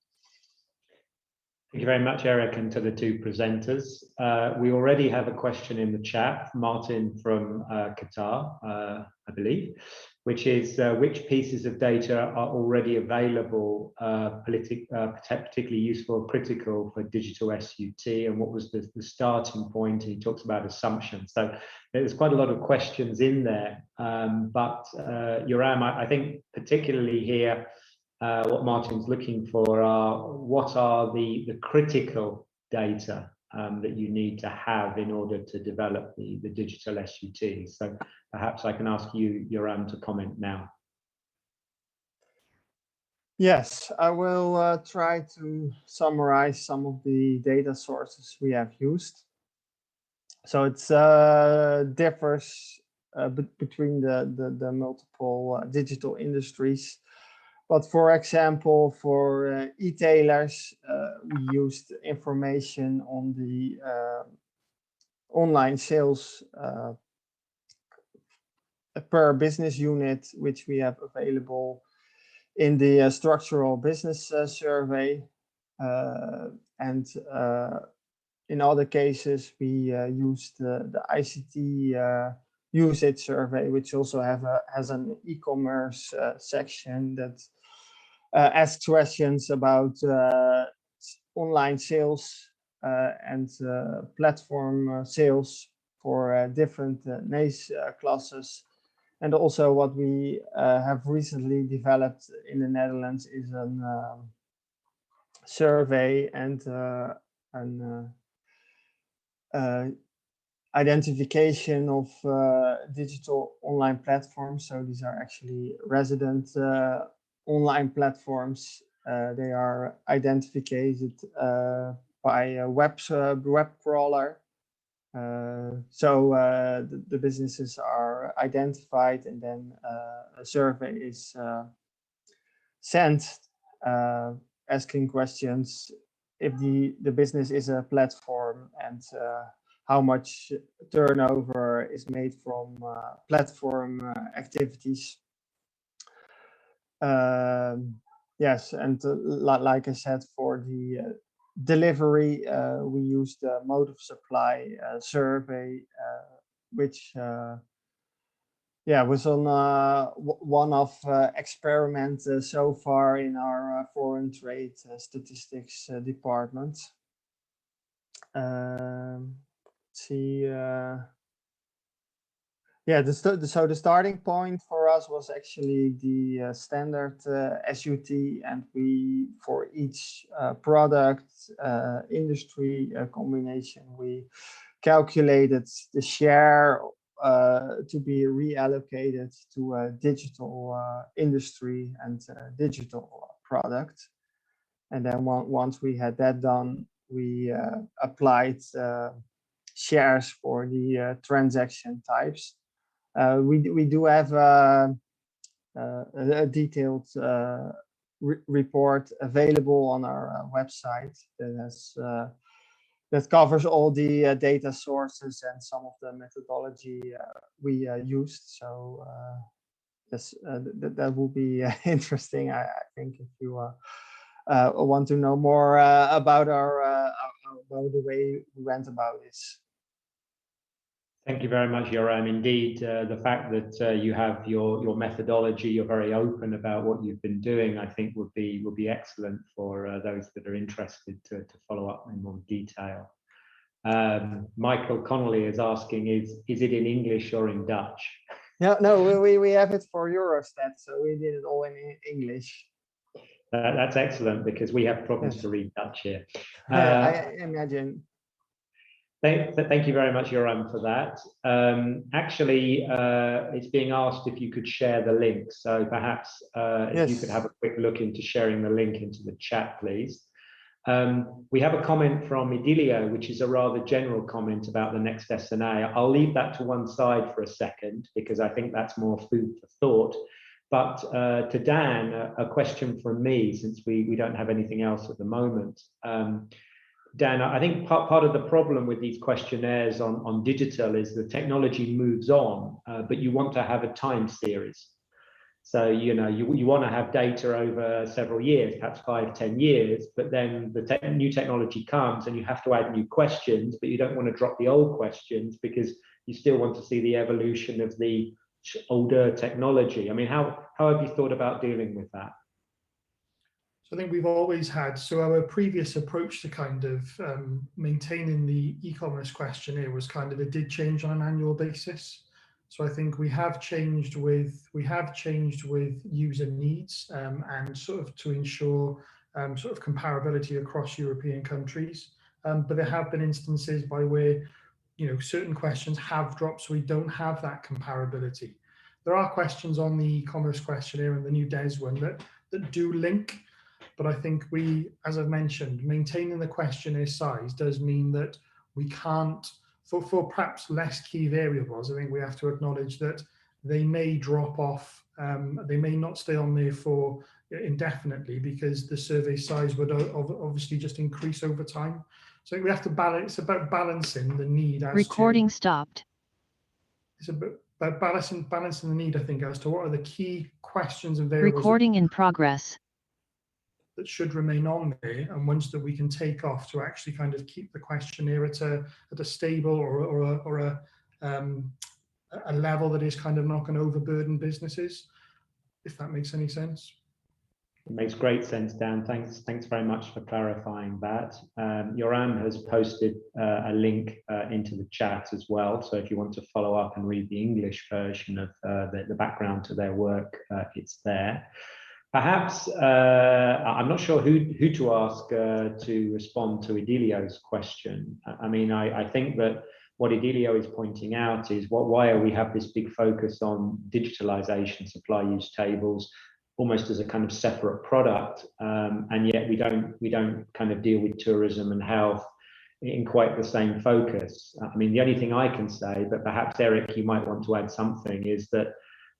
Thank you very much, Eric, and to the 2 presenters. We already have a question in the chat, Martin from Qatar, I believe, which is which pieces of data are already available, particularly useful or critical for digital SUT, and what was the starting point? He talks about assumptions. So there's quite a lot of questions in there, but Joram, I think particularly here, what Martin's looking for are what are the critical data that you need to have in order to develop the digital SUT. So perhaps I can ask you, Joram, to comment now. Yes, I will try to summarize some of the data sources we have used. So it differs between the multiple digital industries. But for example, for e-tailers, we used information on the online sales per business unit, which we have available in the structural business survey. And in other cases, we used the ICT usage survey, which also has an e-commerce section that asks questions about online sales and platform sales for different niche classes. And also what we have recently developed in the Netherlands is a survey and an identification of digital online platforms. So these are actually resident online platforms. They are identified by a web crawler. So the businesses are identified, and then a survey is sent asking questions if the business is a platform, and how much turnover is made from platform activities. Yes, and like I said, for the delivery, we used the mode of supply survey, which was on one-off experiment so far in our foreign trade statistics department. Let's see. So the starting point for us was actually the standard SUT, and we, for each product industry combination, we calculated the share to be reallocated to a digital industry and digital product. And then once we had that done, we applied shares for the transaction types. We do have a detailed report available on our website that covers all the data sources and some of the methodology we used. So that will be interesting, I think, if you want to know more about about the way we went about this. Thank you very much, Joram. Indeed, the fact that you have your methodology, you're very open about what you've been doing, I think would be excellent for those that are interested to follow up in more detail. Michael Connolly is asking, is it in English or in Dutch? No, we have it for Eurostat, so we did it all in English. That's excellent, because we have problems to read Dutch here. I imagine. Thank you very much, Joram, for that. Actually, it's being asked if you could share the link. So perhaps if you could have a quick look into sharing the link into the chat, please. We have a comment from Idilio, which is a rather general comment about the next SNA. I'll leave that to one side for a second, because I think that's more food for thought. But to Dan, a question from me, since we don't have anything else at the moment. Dan, I think part of the problem with these questionnaires on digital is the technology moves on, but you want to have a time series. So, you want to have data over several years, perhaps 5-10 years, but then the new technology comes and you have to add new questions, but you don't want to drop the old questions because you still want to see the evolution of the older technology. I mean, how have you thought about dealing with that? So I think we've always had, so our previous approach to kind of maintaining the e-commerce questionnaire was kind of, it did change on an annual basis. So I think we have changed with user needs and sort of to ensure sort of comparability across European countries. But there have been instances by where, certain questions have dropped, so we don't have that comparability. There are questions on the e-commerce questionnaire and the new DES one that do link. But I think as I've mentioned, maintaining the questionnaire size does mean that we can't, for perhaps less key variables, I think we have to acknowledge that they may drop off. They may not stay on there for indefinitely, because the survey size would obviously just increase over time. So we have to balance. It's about balancing the need as Recording to, stopped. it's about balancing the need, I think, as to what are the key questions and variables Recording in progress. that should remain on there, and ones that we can take off to actually kind of keep the questionnaire at a stable or a level that is kind of not going to overburden businesses, if that makes any sense. It makes great sense, Dan. Thanks very much for clarifying that. Yoram has posted a link into the chat as well. So if you want to follow up and read the English version of the background to their work, it's there. Perhaps, I'm not sure who to ask to respond to Idilio's question. I mean, I think that what Idilio is pointing out is why we have this big focus on digitalization, supply use tables, almost as a kind of separate product, and yet we don't kind of deal with tourism and health in quite the same focus. I mean, the only thing I can say, but perhaps Eric, you might want to add something, is that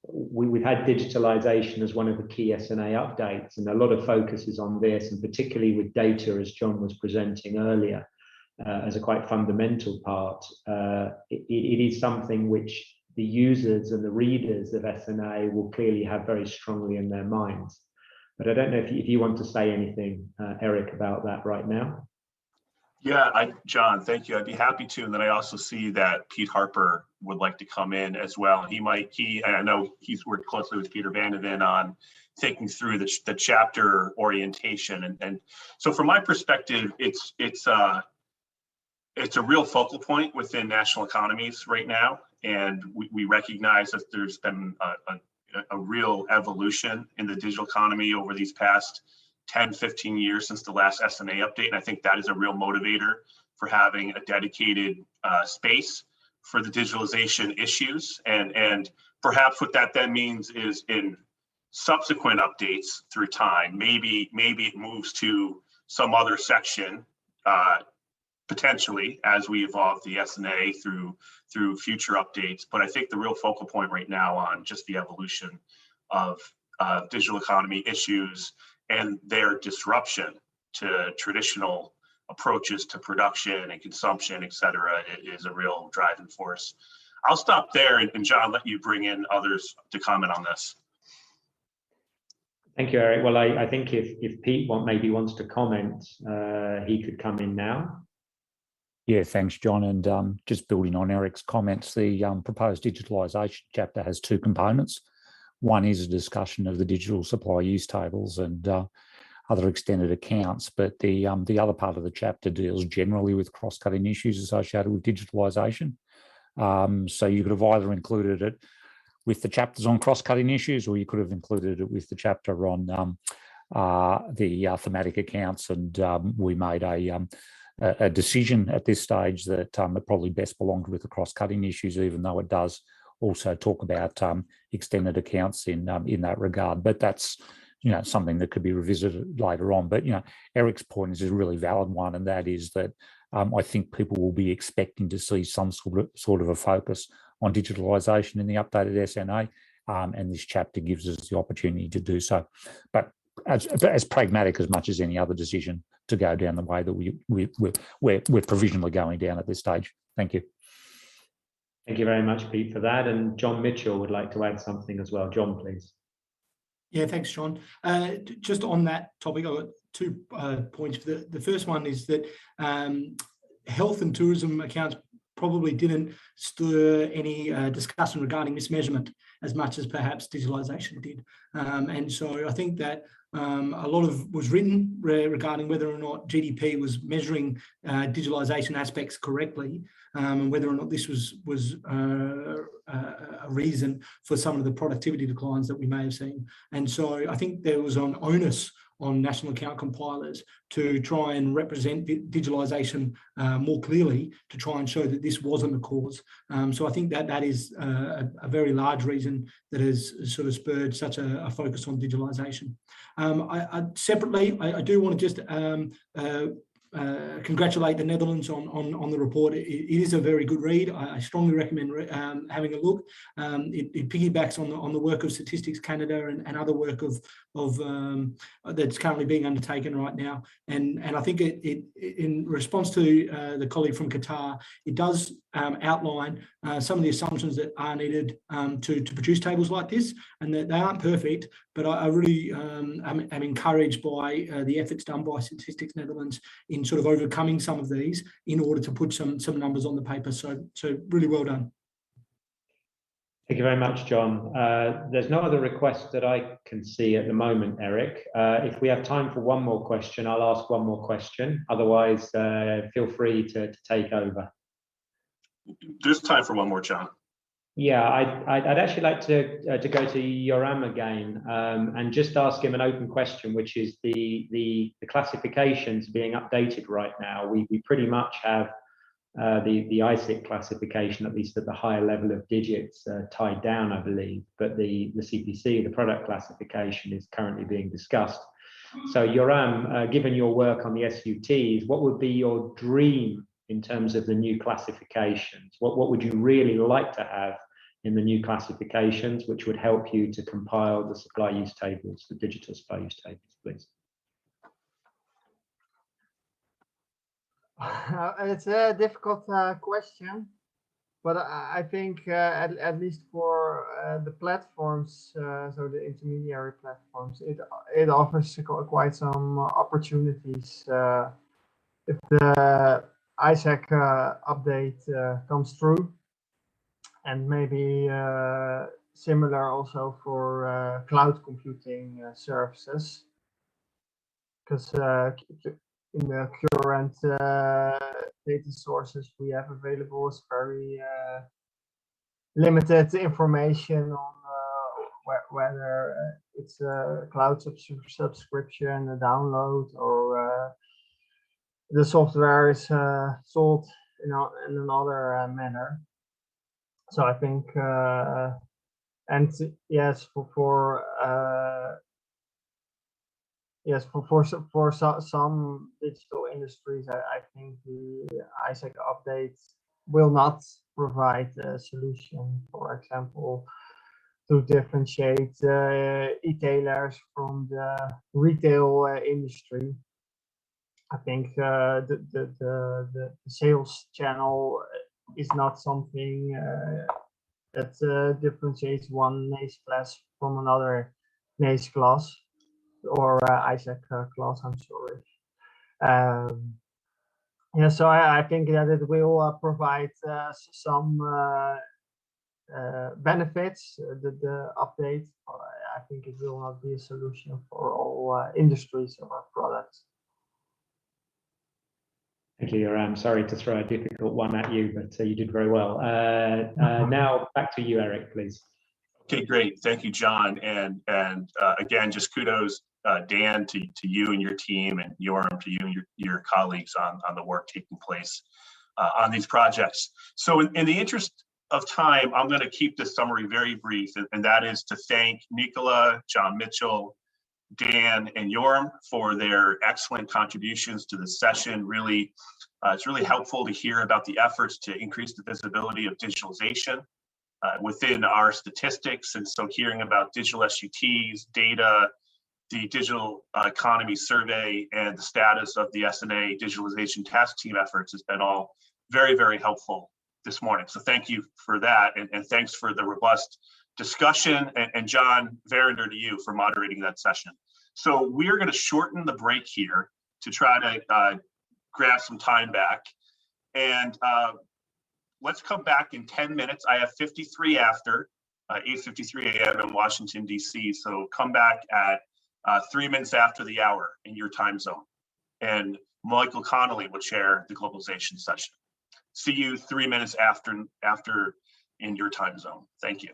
we've had digitalization as one of the key SNA updates, and a lot of focus is on this, and particularly with data, as John was presenting earlier, as a quite fundamental part. It is something which the users and the readers of SNA will clearly have very strongly in their minds. But I don't know if you want to say anything, Eric, about that right now. Yeah, John, thank you. I'd be happy to. And then I also see that Pete Harper would like to come in as well. I know he's worked closely with Peter Vandeven on taking through the chapter orientation. And so from my perspective, it's a real focal point within national economies right now. And we recognize that there's been a real evolution in the digital economy over these past 10, 15 years since the last SNA update. And I think that is a real motivator for having a dedicated space for the digitalization issues. And perhaps what that then means is in subsequent updates through time, maybe it moves to some other section, potentially as we evolve the SNA through future updates. But I think the real focal point right now on just the evolution of digital economy issues and their disruption to traditional approaches to production and consumption, et cetera, is a real driving force. I'll stop there, and John, let you bring in others to comment on this. Thank you, Eric. Well, I think if Pete maybe wants to comment, he could come in now. Yeah, thanks, John. And just building on Eric's comments, the proposed digitalisation chapter has two components. One is a discussion of the digital supply use tables and other extended accounts, but the other part of the chapter deals generally with cross-cutting issues associated with digitalisation. So you could have either included it with the chapters on cross-cutting issues, or you could have included it with the chapter on the thematic accounts, and we made a decision at this stage that it probably best belonged with the cross-cutting issues, even though it does also talk about extended accounts in that regard. But that's something that could be revisited later on. But Eric's point is a really valid one, and that is that I think people will be expecting to see some sort of a focus on digitalisation in the updated SNA, and this chapter gives us the opportunity to do so. But as pragmatic as much as any other decision to go down the way that we're provisionally going down at this stage. Thank you. Thank you very much, Pete, for that. And John Mitchell would like to add something as well. John, please. Yeah, thanks, John. Just on that topic, I've got 2 points. The first one is that health and tourism accounts probably didn't stir any discussion regarding mismeasurement as much as perhaps digitalisation did. And so I think that a lot was written regarding whether or not GDP was measuring digitalisation aspects correctly, and whether or not this was a reason for some of the productivity declines that we may have seen. And so I think there was an onus on national account compilers to try and represent digitalisation more clearly, to try and show that this wasn't the cause. So I think that is a very large reason that has sort of spurred such a focus on digitalisation. Separately, I do want to just congratulate the Netherlands on the report. It is a very good read. I strongly recommend having a look. It piggybacks on the work of Statistics Canada and other work of that's currently being undertaken right now. And I think it in response to the colleague from Qatar, it does outline some of the assumptions that are needed to produce tables like this, and that they aren't perfect, but I really am encouraged by the efforts done by Statistics Netherlands in sort of overcoming some of these in order to put some numbers on the paper. So really well done. Thank you very much, John. There's no other request that I can see at the moment, Eric. If we have time for one more question, I'll ask one more question. Otherwise, feel free to take over. There's time for one more, John. Yeah, I'd actually like to go to Yoram again and just ask him an open question, which is the classifications being updated right now. We pretty much have the ISIC classification, at least at the higher level of digits, tied down, I believe. But the CPC, the product classification, is currently being discussed. So Yoram, given your work on the SUTs, what would be your dream in terms of the new classifications? What would you really like to have in the new classifications, which would help you to compile the supply use tables, the digital supply use tables, please? It's a difficult question, but I think at least for the platforms, so the intermediary platforms, it offers quite some opportunities. If the ISAC update comes through, and maybe similar also for cloud computing services, because in the current data sources we have available is very limited information on whether it's a cloud subscription, a download, or the software is sold in another manner. So I think, and yes, for some digital industries, I think the ISAC update will not provide a solution. For example, to differentiate e-tailers from the retail industry. I think the sales channel is not something that differentiates one NACE class from another NACE class, or ISAC class, I'm sorry. Yeah, so I think that it will provide some benefits, the update. I think it will not be a solution for all industries or products. Thank you, Yoram. Sorry to throw a difficult one at you, but you did very well. Now back to you, Eric, please. Okay, great. Thank you, John. And again, just kudos, Dan, to you and your team, and Yoram, to you and your colleagues on the work taking place on these projects. So in the interest of time, I'm going to keep this summary very brief, and that is to thank Nicola, John Mitchell, Dan, and Yoram for their excellent contributions to this session. Really, it's really helpful to hear about the efforts to increase the visibility of digitalization within our statistics. And so hearing about digital SUTs, data, the digital economy survey, and the status of the SNA digitalization task team efforts has been all very, very helpful this morning. So thank you for that. And thanks for the robust discussion. And John Verinder, to you for moderating that session. So we're going to shorten the break here to try to grab some time back. And let's come back in 10 minutes. I have 53 after 8:53 a.m. in Washington, D.C. So come back at 3 minutes after the hour in your time zone. And Michael Connolly will chair the globalization session. See you 3 minutes after in your time zone. Thank you.